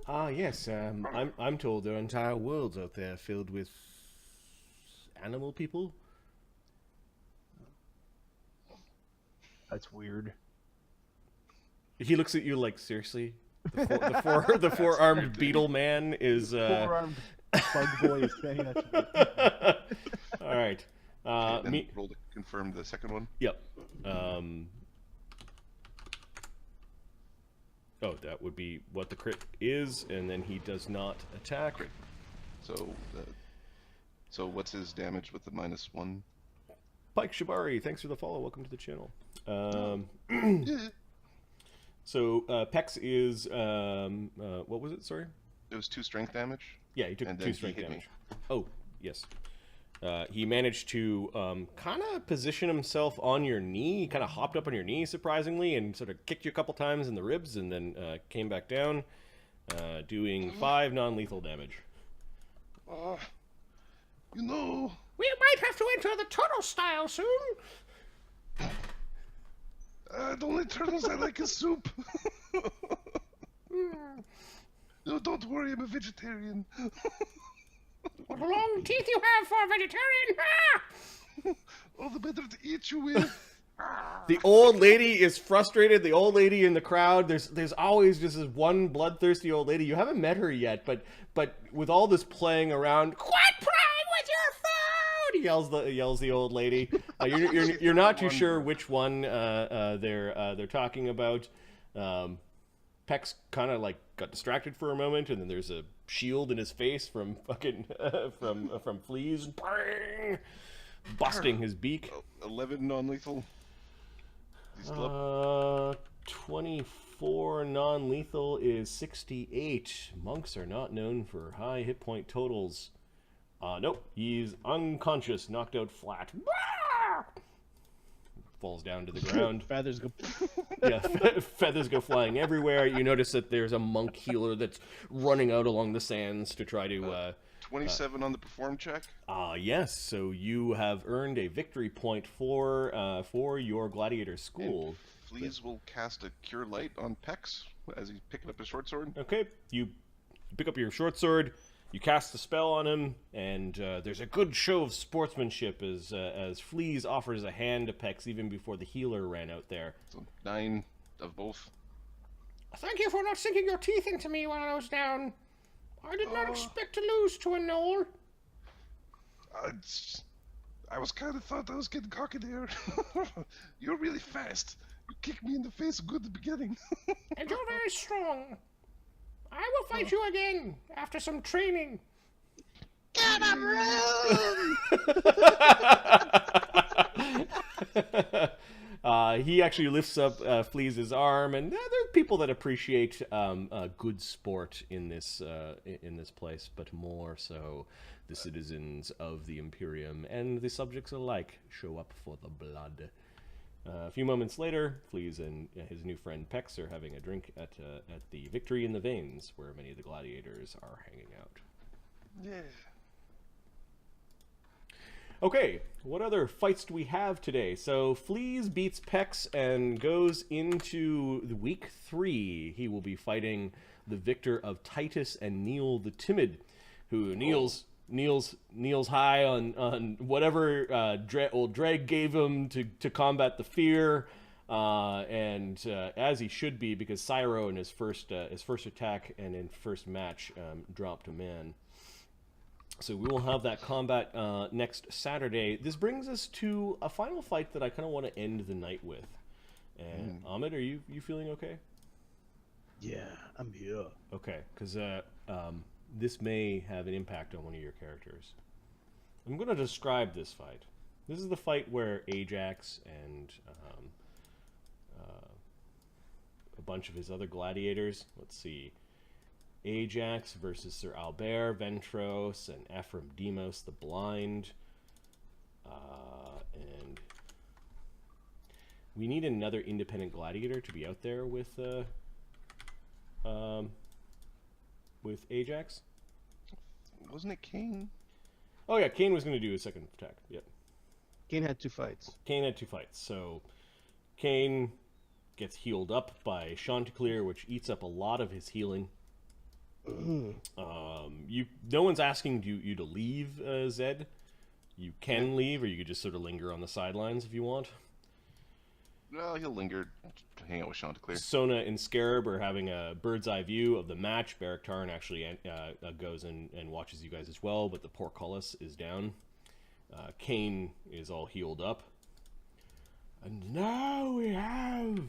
Yes. I'm told there are entire worlds out there filled with animal people. That's weird. He looks at you like, seriously? The four-armed beetle man is Four-armed bug boy is saying that's weird. All right. Then roll to confirm the second one. Yep. Oh, that would be what the crit is, and then he does not attack. Crit. So what's his damage with the -1? Pike Shibari, thanks for the follow. Welcome to the channel. Yeah. So Pex is what was it? Sorry. It was 2 strength damage. Yeah, he took and 2 then strength he hit damage. Oh, yes. He managed to kind of position himself on your knee. He kind of hopped up on your knee, surprisingly, and sort of kicked you a couple times in the ribs, and then came back down, doing 5 non-lethal damage. You know, We might have to enter the tunnel style soon. the only turtles I like is soup. No, don't worry, I'm a vegetarian. What long teeth you have for a vegetarian! All the better to eat you with. The old lady is frustrated. The old lady in the crowd. There's always just this one bloodthirsty old lady. You haven't met her yet, but with all this playing around, quit playing with your food! Yells the old lady. You're not too sure which one they're talking about. Pex kind of like got distracted for a moment, and then there's a shield in his face from fucking from fleas, busting his beak. 11 non-lethal. 24 non-lethal is 68. Monks are not known for high hit point totals. Nope, he's unconscious, knocked out flat. Falls down to the ground. Feathers go. Yeah, feathers go flying everywhere. You notice that there's a monk healer that's running out along the sands to try to... 27 on the perform check. Yes, so you have earned a victory point for your gladiator school. And Fleas will cast a Cure Light on Pex as he's picking up his short sword. Okay, you pick up your short sword, you cast the spell on him, and there's a good show of sportsmanship as Fleas offers a hand to Pex even before the healer ran out there. So 9 of both. Thank you for not sinking your teeth into me while I was down. I did not expect to lose to a gnoll. I was kind of thought I was getting cocky there. You're really fast. You kicked me in the face good at the beginning. And you're very strong. I will fight you again after some training. Get him, He actually lifts up Fleas' arm, and there are people that appreciate good sport in this place, but more so the citizens of the Imperium and the subjects alike show up for the blood. A few moments later, Fleas and his new friend Pex are having a drink at the Victory in the Veins, where many of the gladiators are hanging out. Yeah. Okay, what other fights do we have today? So Fleas beats Pex and goes into the week 3. He will be fighting the victor of Titus and Neil the Timid, who kneels high on whatever old Dreg gave him to combat the fear, and as he should be, because Cyro in his first attack and in first match dropped a man. So we will have that combat next Saturday. This brings us to a final fight that I kind of want to end the night with. And Ahmed, are you feeling okay? Yeah, I'm here. Okay, because this may have an impact on one of your characters. I'm going to describe this fight. This is the fight where Ajax and a bunch of his other gladiators, let's see, Ajax versus Sir Albert Ventros and Ephraim Demos the Blind. And we need another independent gladiator to be out there with Ajax. Wasn't it Kane? Oh yeah, Kane was going to do a second attack. Yep. Kane had 2 fights. Kane had 2 fights. So Kane gets healed up by Chanticleer, which eats up a lot of his healing. No one's asking you to leave, Zed. You can leave, or you could just sort of linger on the sidelines if you want. Well, he'll linger to hang out with Chanticleer. Sona and Scarab are having a bird's eye view of the match. Beric Tarn actually goes and watches you guys as well, but the portcullis is down. Kane is all healed up. And now we have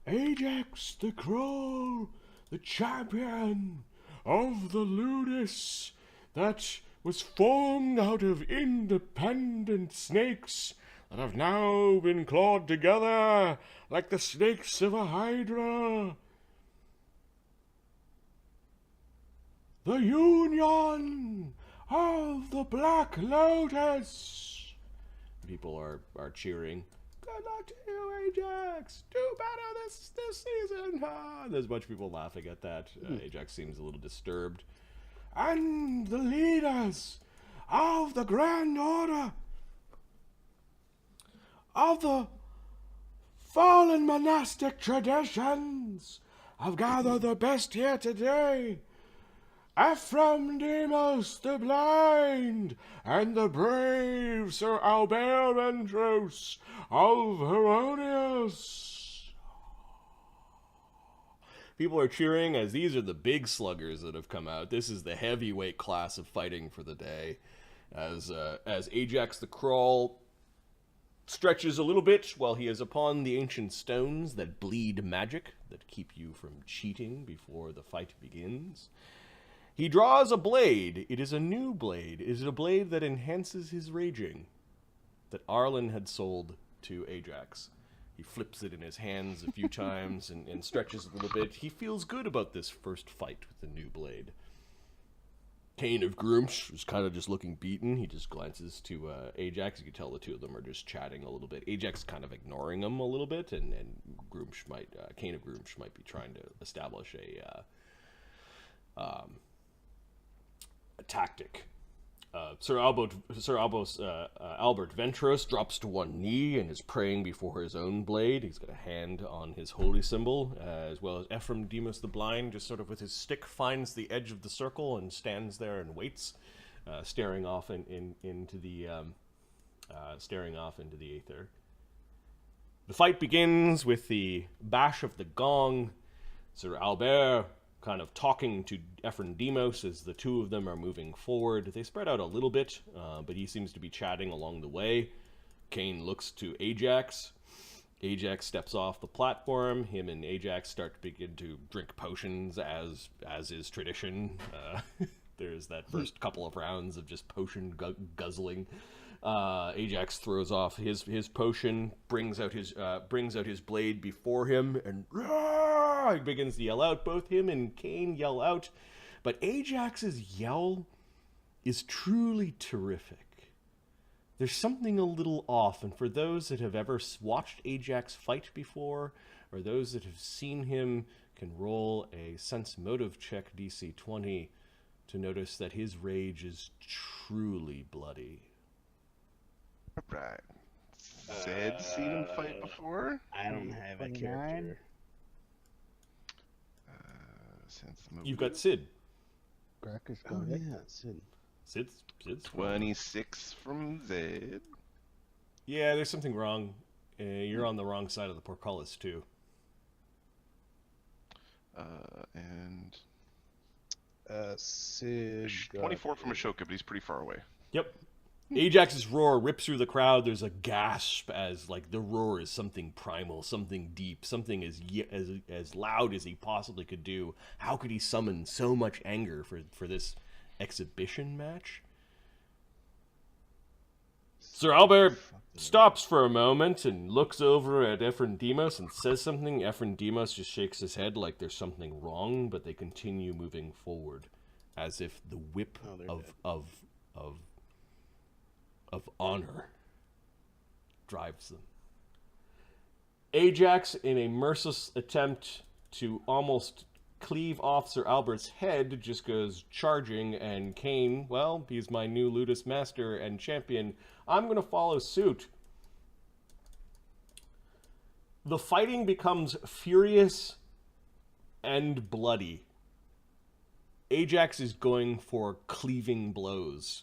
Ajax the Crow, the champion of the Ludus that was formed out of independent snakes that have now been clawed together like the snakes of a hydra. The Union of the Black Lotus. People are cheering. Good luck to you, Ajax. Do better this season. Ah. There's a bunch of people laughing at that. Ajax seems a little disturbed. And the leaders of the Grand Order of the fallen monastic traditions have gathered the best here today. Ephraim Demos the Blind, and the brave Sir Albert Ventros of Herodias. People are cheering as these are the big sluggers that have come out. This is the heavyweight class of fighting for the day. As Ajax the Crawl stretches a little bit while he is upon the ancient stones that bleed magic, that keep you from cheating before the fight begins. He draws a blade. It is a new blade. It is a blade that enhances his raging, that Arlen had sold to Ajax. He flips it in his hands a few times and stretches a little bit. He feels good about this first fight with the new blade. Cain of Groomsh is kind of just looking beaten. He just glances to Ajax. You can tell the two of them are just chatting a little bit. Ajax kind of ignoring him a little bit, and Cain of Groomsh might be trying to establish a tactic. Sir Albert Ventros drops to one knee and is praying before his own blade. He's got a hand on his holy symbol, as well as Ephraim Demos the Blind, just sort of with his stick finds the edge of the circle and stands there and waits, staring off into the aether. The fight begins with the bash of the gong. Sir Albert kind of talking to Ephraim Demos as the two of them are moving forward. They spread out a little bit, but he seems to be chatting along the way. Cain looks to Ajax. Ajax steps off the platform. Him and Ajax start to begin to drink potions, as is tradition. There's that first couple of rounds of just potion guzzling. Ajax throws off his potion, brings out his blade before him, and he begins to yell out. Both him and Cain yell out, but Ajax's yell is truly terrific. There's something a little off, and for those that have ever watched Ajax fight before, or those that have seen him, can roll a sense motive check DC 20 to notice that his rage is truly bloody. Right. Zed's seen him fight before? I don't have a 29. character. Since the movie. You've got Sid. Gracchus Oh got it. yeah, Sid. Sid's 26 from Zed. Yeah, there's something wrong. You're on the wrong side of the portcullis, too. And Sid. 24 from Ashoka, but he's pretty far away. Yep. Ajax's roar rips through the crowd. There's a gasp as, like, the roar is something primal, something deep, something as loud as he possibly could do. How could he summon so much anger for this exhibition match? Sir Albert stops for a moment and looks over at Ephraim Demos and says something. Ephraim Demos just shakes his head like there's something wrong, but they continue moving forward as if the whip of honor drives them. Ajax, in a merciless attempt to almost cleave off Sir Albert's head, just goes charging, and Cain, well, he's my new Ludus master and champion. I'm going to follow suit. The fighting becomes furious and bloody. Ajax is going for cleaving blows.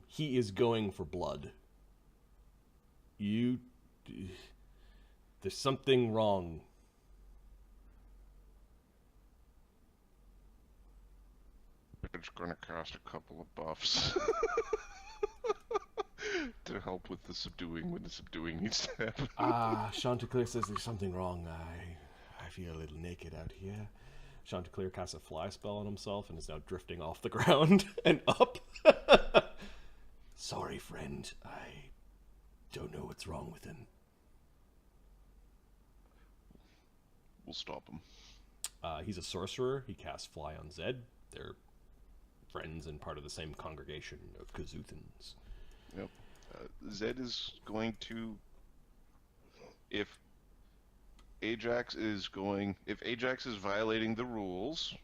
He is going for blood. There's something wrong. I'm just going to cast a couple of buffs. to help with the subduing when the subduing needs to happen. Chanticleer says there's something wrong. I feel a little naked out here. Chanticleer casts a fly spell on himself and is now drifting off the ground and up. Sorry, friend. I don't know what's wrong with him. We'll stop him. He's a sorcerer. He casts fly on Zed. They're friends and part of the same congregation of Kazuthans. Yep. Zed is going to... If Ajax is violating the rules,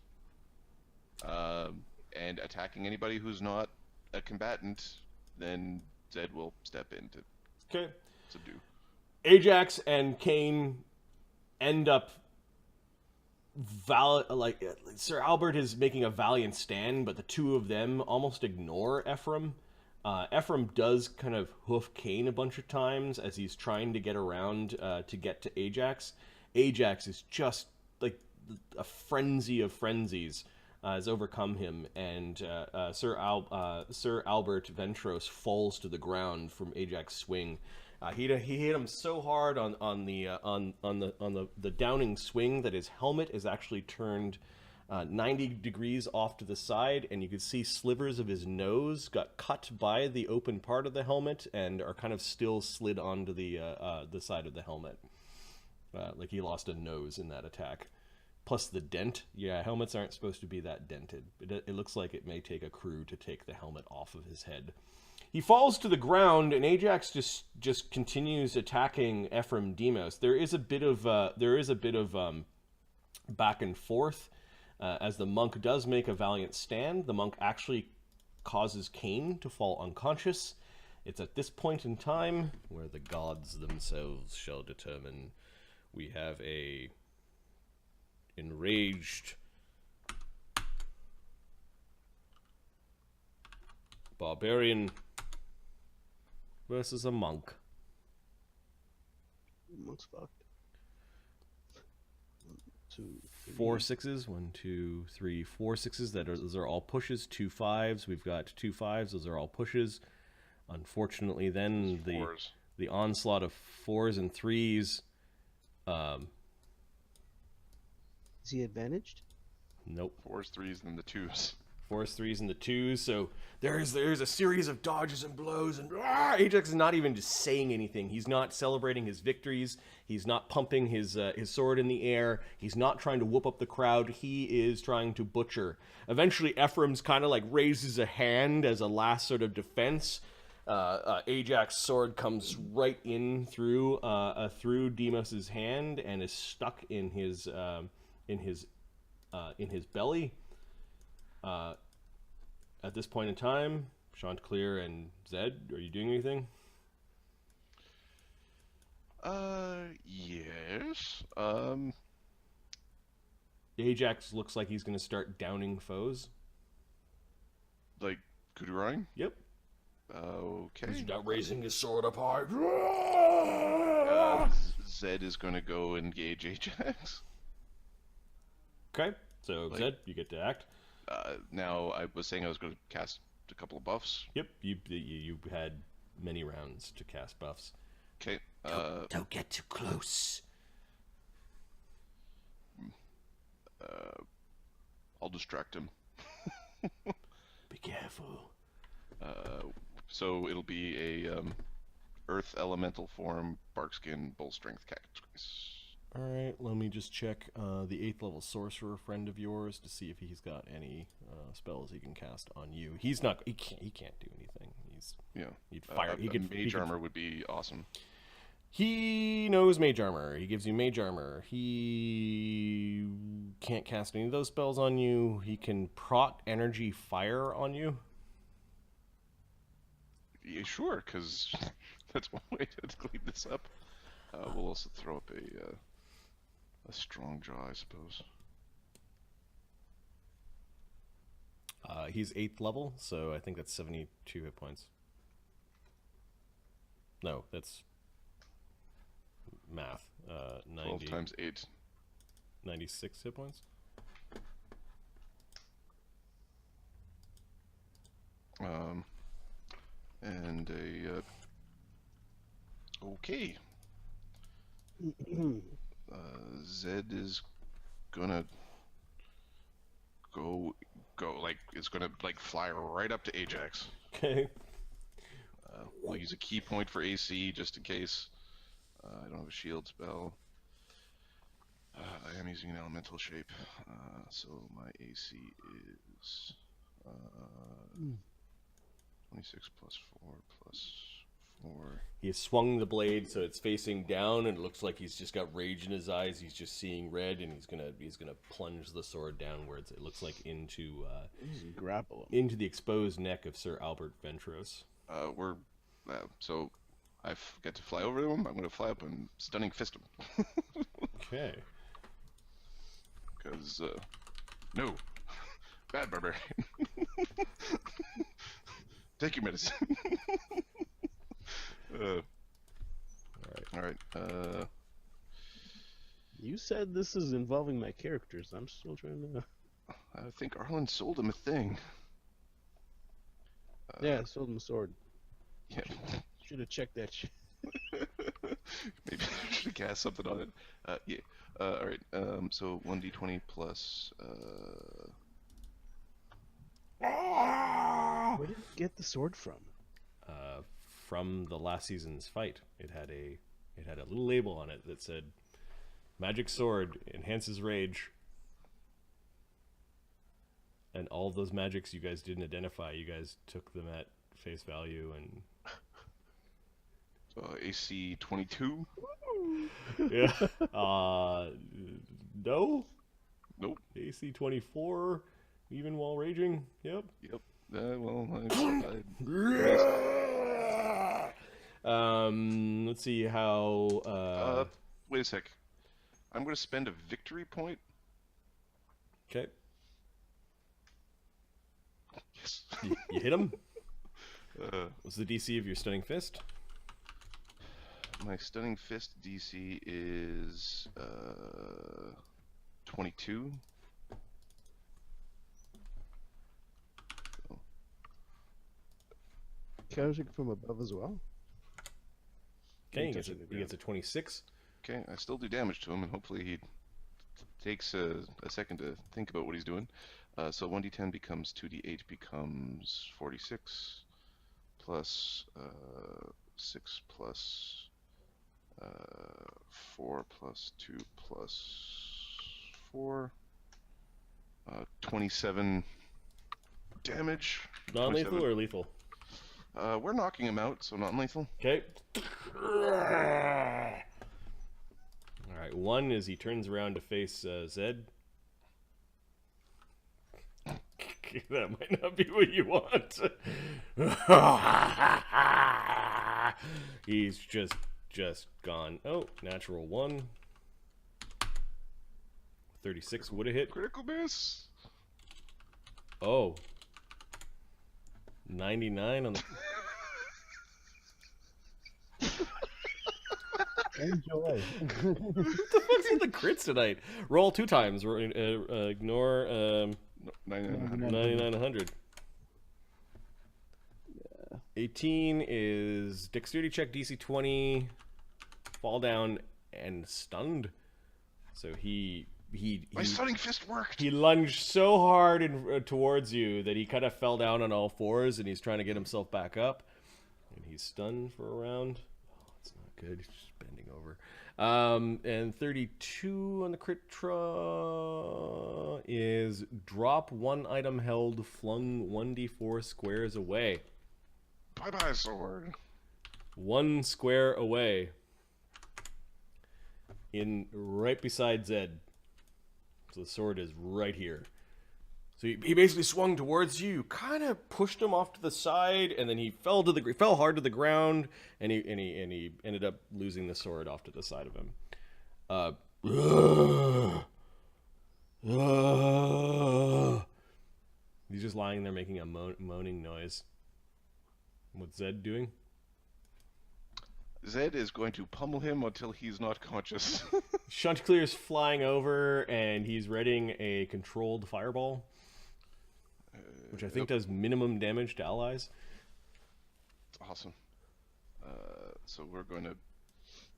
and attacking anybody who's not a combatant, then Zed will step in to subdue. Ajax and Cain end up Sir Albert is making a valiant stand, but the two of them almost ignore Ephraim. Ephraim does kind of hoof Cain a bunch of times as he's trying to get around to get to Ajax. Ajax is just like a frenzy of frenzies has overcome him, and Sir Albert Ventros falls to the ground from Ajax's swing. He hit him so hard on the downing swing that his helmet is actually turned 90 degrees off to the side, and you could see slivers of his nose got cut by the open part of the helmet and are kind of still slid onto the side of the helmet. Like he lost a nose in that attack. Plus the dent. Yeah, helmets aren't supposed to be that dented. It looks like it may take a crew to take the helmet off of his head. He falls to the ground, and Ajax just continues attacking Ephraim Demos. There is a bit of back and forth as the monk does make a valiant stand. The monk actually causes Cain to fall unconscious. It's at this point in time where the gods themselves shall determine. We have a enraged barbarian versus a monk. Monk's fucked. 1, 2, 3. 4 6s. 1, 2, 3, 4 6s. Those are all pushes. 2 5s. We've got 2 5s. Those are all pushes. Unfortunately, then the onslaught of 4s and 3s. Is he advantaged? Nope. 4s, 3s, and the 2s. 4s, 3s, and the 2s. So there's a series of dodges and blows, and Ajax is not even just saying anything. He's not celebrating his victories. He's not pumping his sword in the air. He's not trying to whoop up the crowd. He is trying to butcher. Eventually, Ephraim's kind of like raises a hand as a last sort of defense. Ajax's sword comes right in through Demos's hand and is stuck in his belly. At this point in time, Chanticleer and Zed, are you doing anything? Yes. Ajax looks like he's going to start downing foes. Like Kudurai? Yep. Okay. He's now raising his sword up high. Zed is going to go engage Ajax. Okay, so Zed, you get to act. Now, I was saying I was going to cast a couple of buffs. Yep, you had many rounds to cast buffs. Okay. Don't get too close. I'll distract him. Be careful. So it'll be a Earth Elemental form, Barkskin, Bull Strength, Cactus. Alright, let me just check the 8th level sorcerer friend of yours to see if he's got any spells he can cast on you. He can't do anything. He'd fire. Mage armor would be awesome. He knows mage armor. He gives you mage armor. He can't cast any of those spells on you. He can prot energy fire on you. Yeah, sure, because that's one way to clean this up. We'll also throw up a strong jaw, I suppose. He's 8th level, so I think that's 72 hit points. No, that's math. 12 times 8. 96 hit points. And a Okay. Zed is gonna go like it's gonna like fly right up to Ajax. Okay. We'll use a key point for AC just in case. I don't have a shield spell. I am using an elemental shape, so my AC is 26 plus 4 plus 4. He has swung the blade so it's facing down, and it looks like he's just got rage in his eyes. He's just seeing red, and he's gonna plunge the sword downwards. It looks like into grapple him. into the exposed neck of Sir Albert Ventros. So I get to fly over to him. I'm going to fly up and stunning fist him. Okay. Because, no. Bad barbarian. Take your medicine. Alright. You said this is involving my characters. I'm still trying to... I think Arlen sold him a thing. Yeah, I sold him a sword. Yeah. Should have checked that shit. Maybe I should have cast something on it. Yeah. Alright, so 1d20 plus... Where did you get the sword from? From the last season's fight, it had a little label on it that said, "Magic sword enhances rage." And all of those magics you guys didn't identify, you guys took them at face value and... AC 22? Yeah. No? Nope. AC 24, even while raging? Yep. Yep. Well, let's see how... wait a sec. I'm going to spend a victory point. Okay. Yes. You hit him? What's the DC of your stunning fist? My stunning fist DC is 22. Counting from above as well? Okay, he gets a 26. Okay, I still do damage to him, and hopefully he takes a second to think about what he's doing. So 1d10 becomes 2d8 becomes 46, plus 6 plus 4 plus 2 plus 4, 27 damage. Non-lethal or lethal? We're knocking him out, so non-lethal. Okay. Alright, one is he turns around to face Zed. That might not be what you want. He's just gone. Oh, natural 1. 36 would have hit. Critical miss. Oh. 99 on the... Enjoy. What the fuck's with the crits tonight? Roll 2 times. Ignore 99, 100. Yeah. 18 is dexterity check, DC 20, fall down, and stunned. So My stunning fist worked. He lunged so hard towards you that he kind of fell down on all fours, and he's trying to get himself back up. And he's stunned for a round. Oh, it's not good. He's just bending over. And 32 on the crit draw is drop 1 item held, flung 1d4 squares away. Bye-bye, sword. 1 square away. In right beside Zed. So the sword is right here. So he basically swung towards you, kind of pushed him off to the side, and then he fell hard to the ground, and he ended up losing the sword off to the side of him. He's just lying there making a moaning noise. What's Zed doing? Zed is going to pummel him until he's not conscious. Chanticleer's flying over, and he's readying a controlled fireball, which I think does minimum damage to allies. Awesome. So we're going to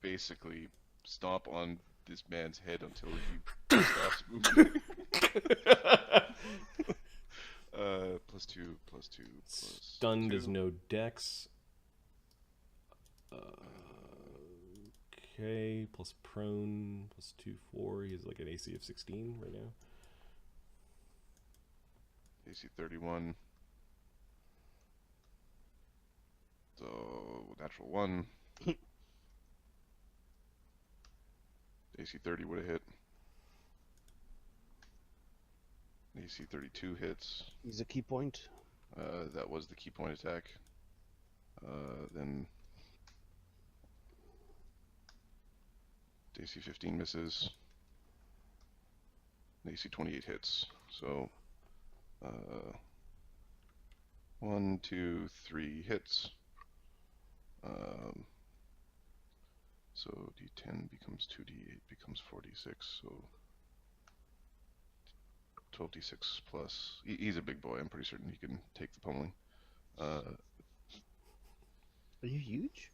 basically stomp on this man's head until he stops moving. +2, +2, Stunned is no dex. Okay, plus prone, +2, 4. He has like an AC of 16 right now. AC 31. So, natural 1. AC 30 would have hit. AC 32 hits. He's a key point. That was the key point attack. Then AC 15 misses. AC 28 hits. So 1, 2, 3 hits. So D10 becomes 2D8 becomes 46. So 12d6 plus. He's a big boy. I'm pretty certain he can take the pummeling. Are you huge?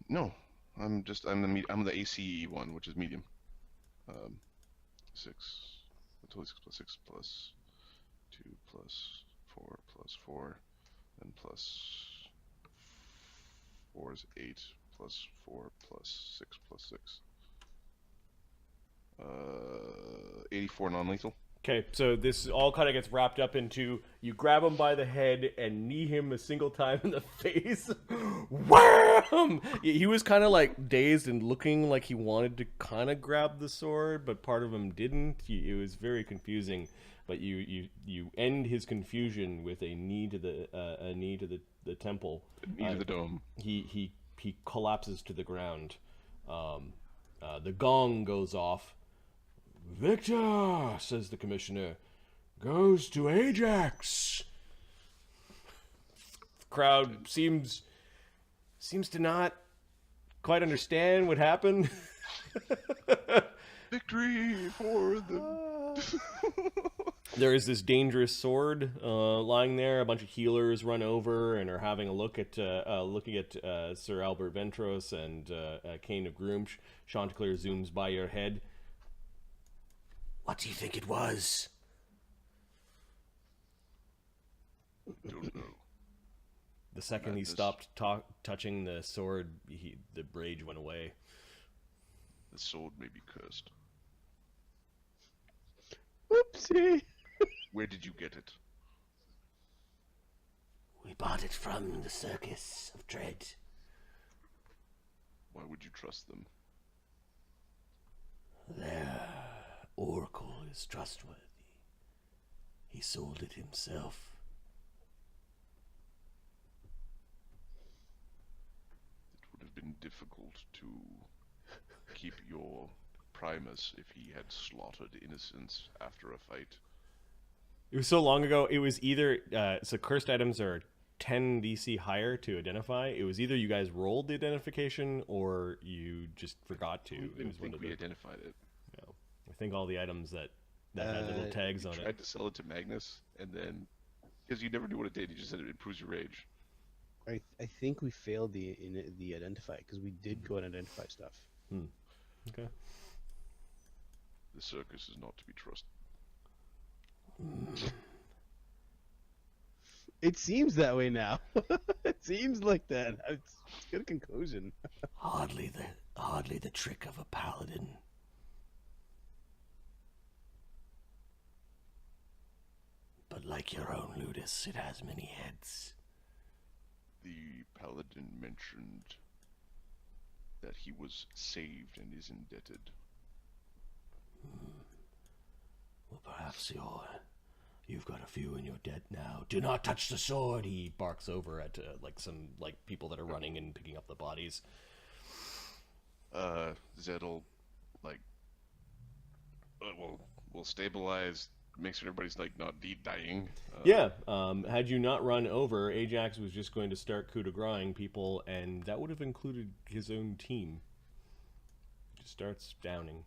No, I'm the ACE one, which is medium. 6, 26 plus 6 plus 2 plus 4 plus 4, then plus 4 is 8 plus 4 plus 6 plus 6. 84 non-lethal. Okay, so this all kind of gets wrapped up into you grab him by the head and knee him a single time in the face. Wham! He was kind of like dazed and looking like he wanted to kind of grab the sword, but part of him didn't. It was very confusing. But you end his confusion with a knee to the temple. Knee to the dome. He collapses to the ground. The gong goes off. "Victor," says the commissioner, "goes to Ajax." The crowd seems to not quite understand what happened. Victory for the... There is this dangerous sword lying there. A bunch of healers run over and are having a look at Sir Albert Ventros and Cain of Groomsh. Chanticleer zooms by your head. "What do you think it was?" Don't know. The second he stopped touching the sword, the rage went away. The sword may be cursed. Oopsie. Where did you get it? "We bought it from the Circus of Dread." Why would you trust them? "Their oracle is trustworthy. He sold it himself." It would have been difficult to keep your Primus if he had slaughtered innocents after a fight. It was so long ago. It was either so cursed items are 10 DC higher to identify. It was either you guys rolled the identification or you just forgot to. I It didn't was one think of we the. identified it. No. I think all the items that had little tags We on it. tried to sell it to Magnus, and then because you never knew what it did, you just said it improves your rage. I think we failed the identify because we did go and identify stuff. Okay. The circus is not to be trusted. It seems that way now. It seems like that. It's got a conclusion. Hardly the trick of a paladin. But like your own Ludus, it has many heads. The paladin mentioned that he was saved and is indebted. Well, perhaps you've got a few in your debt now. Do not touch the sword. He barks over at some people that are running and picking up the bodies. Zed'll will stabilize, make sure everybody's not dying. Yeah. Had you not run over, Ajax was just going to start coup de grace people, and that would have included his own team. He just starts downing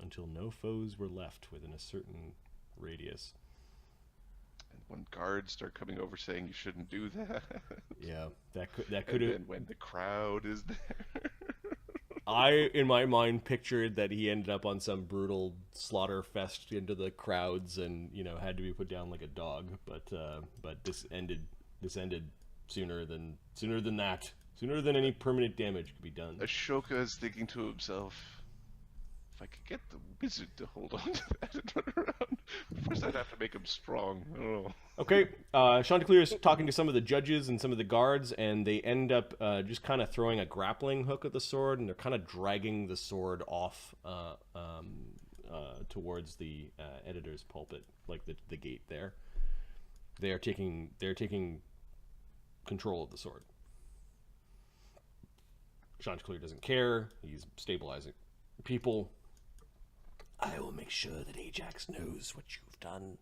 until no foes were left within a certain radius. And when guards start coming over saying you shouldn't do that. Yeah, that could And have. then when the crowd is there. I, in my mind, pictured that he ended up on some brutal slaughter fest into the crowds, and had to be put down like a dog. But this ended sooner than that. Sooner than any permanent damage could be done. Ashoka is thinking to himself, if I could get the wizard to hold on to that and run around, first I'd have to make him strong. I don't know. Okay, Chanticleer is talking to some of the judges and some of the guards, and they end up just kind of throwing a grappling hook at the sword, and they're kind of dragging the sword off towards the editor's pulpit, like the gate there. They're taking control of the sword. Chanticleer doesn't care. He's stabilizing people. I will make sure that Ajax knows what you've done.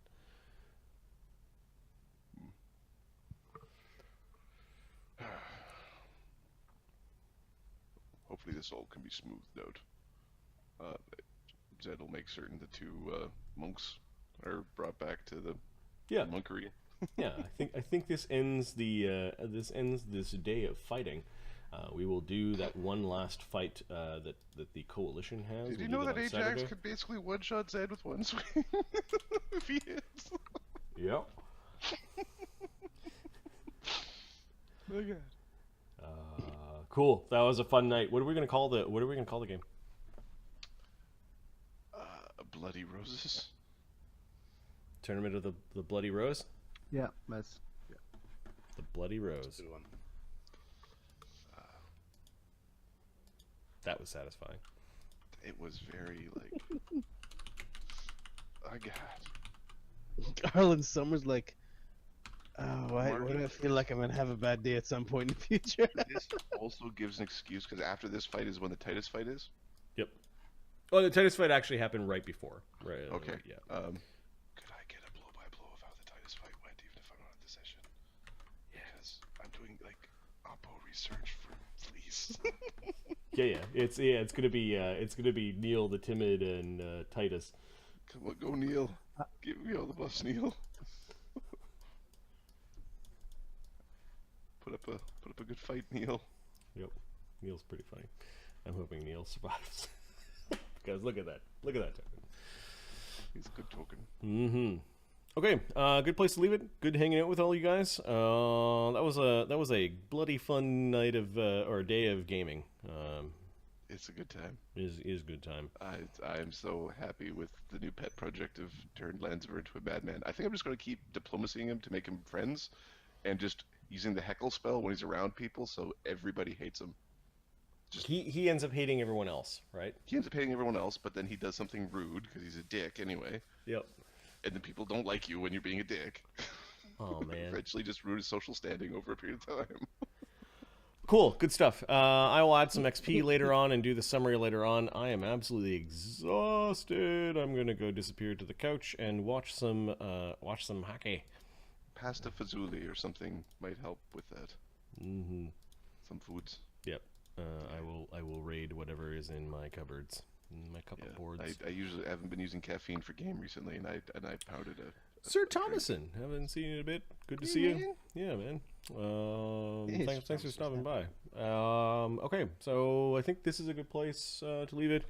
Hopefully this all can be smoothed out. Zed will make certain the two monks are brought back to the monkery. Yeah, I think this ends this day of fighting. We will do that one last fight that the coalition has. Did you We'll know do that Ajax Saturday. could basically one-shot Zed with one swing? If he hits. Yep. Oh god. Cool. That was a fun night. What are we gonna call the game? Bloody Roses. Tournament of the Bloody Rose. Yeah, that's The Bloody Rose. Good one. That was satisfying. It was very like. Oh god. Arlen Summers like, why do I feel like I'm gonna have a bad day at some point in the future? This also gives an excuse because after this fight is when the Titus fight is. Yep. Oh, the Titus fight actually happened right before. Right. Okay. Yeah. Could I get a blow-by-blow of how the Titus fight went, even if I'm not at the session? Because I'm doing like oppo research for fleas. Yeah. It's gonna be Neil the Timid and Titus. Come on, go Neil. Give me all the buffs, Neil. Put up a good fight, Neil. Yep. Neil's pretty funny. I'm hoping Neil survives. Guys, look at that. Look at that token. He's a good token. Mm-hmm. Okay, good place to leave it. Good hanging out with all you guys. That was a bloody fun night of or day of gaming. It's a good time. Is a good time. I am so happy with the new pet project of turned Landsver into a madman. I think I'm just going to keep diplomacying him to make him friends, and just using the heckle spell when he's around people, so everybody hates him. He ends up hating everyone else, right? He ends up hating everyone else, but then he does something rude because he's a dick anyway. Yep. And then people don't like you when you're being a dick. Oh man. Eventually, just ruin his social standing over a period of time. Cool, good stuff. I will add some XP later on and do the summary later on. I am absolutely exhausted. I'm gonna go disappear to the couch and watch some hockey. Pasta fazouli or something might help with that. Mm-hmm. Some foods. Yep. I will raid whatever is in my cupboards, my cupboards. I usually haven't been using caffeine for game recently, and I pounded a Sir Thomason, haven't seen you in a bit. Good to see you. Yeah, man. Thanks for stopping by. Okay, so I think this is a good place to leave it.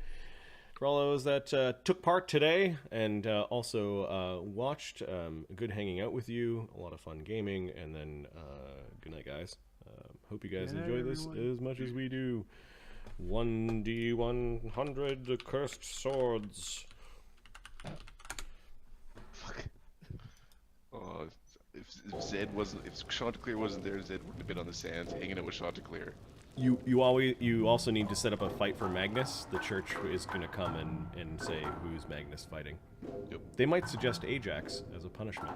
For all those that took part today and also watched, good hanging out with you. A lot of fun gaming, and then good night, guys. Hope you guys enjoy this as much as we do. 1d100 cursed swords. Fuck. Oh, if Chanticleer wasn't there, Zed wouldn't have been on the sands hanging out with Chanticleer. You also need to set up a fight for Magnus. The church is going to come and say who's Magnus fighting. Yep. They might suggest Ajax as a punishment.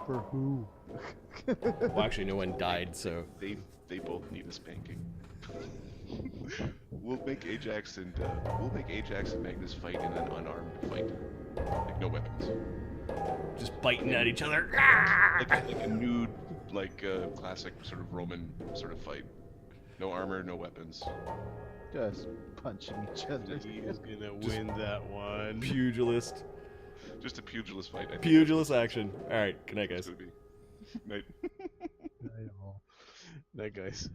For who? Well, actually, no one died, so They both need a spanking. We'll make Ajax and Magnus fight in an unarmed fight, like no weapons, just biting at each other. like a nude, classic sort of Roman sort of fight. No armor, no weapons. Just punching each other. He is gonna win that one. Pugilist. Just a pugilist fight. I think. Pugilist action. All right. Good night, guys. Night. I know. Night, guys.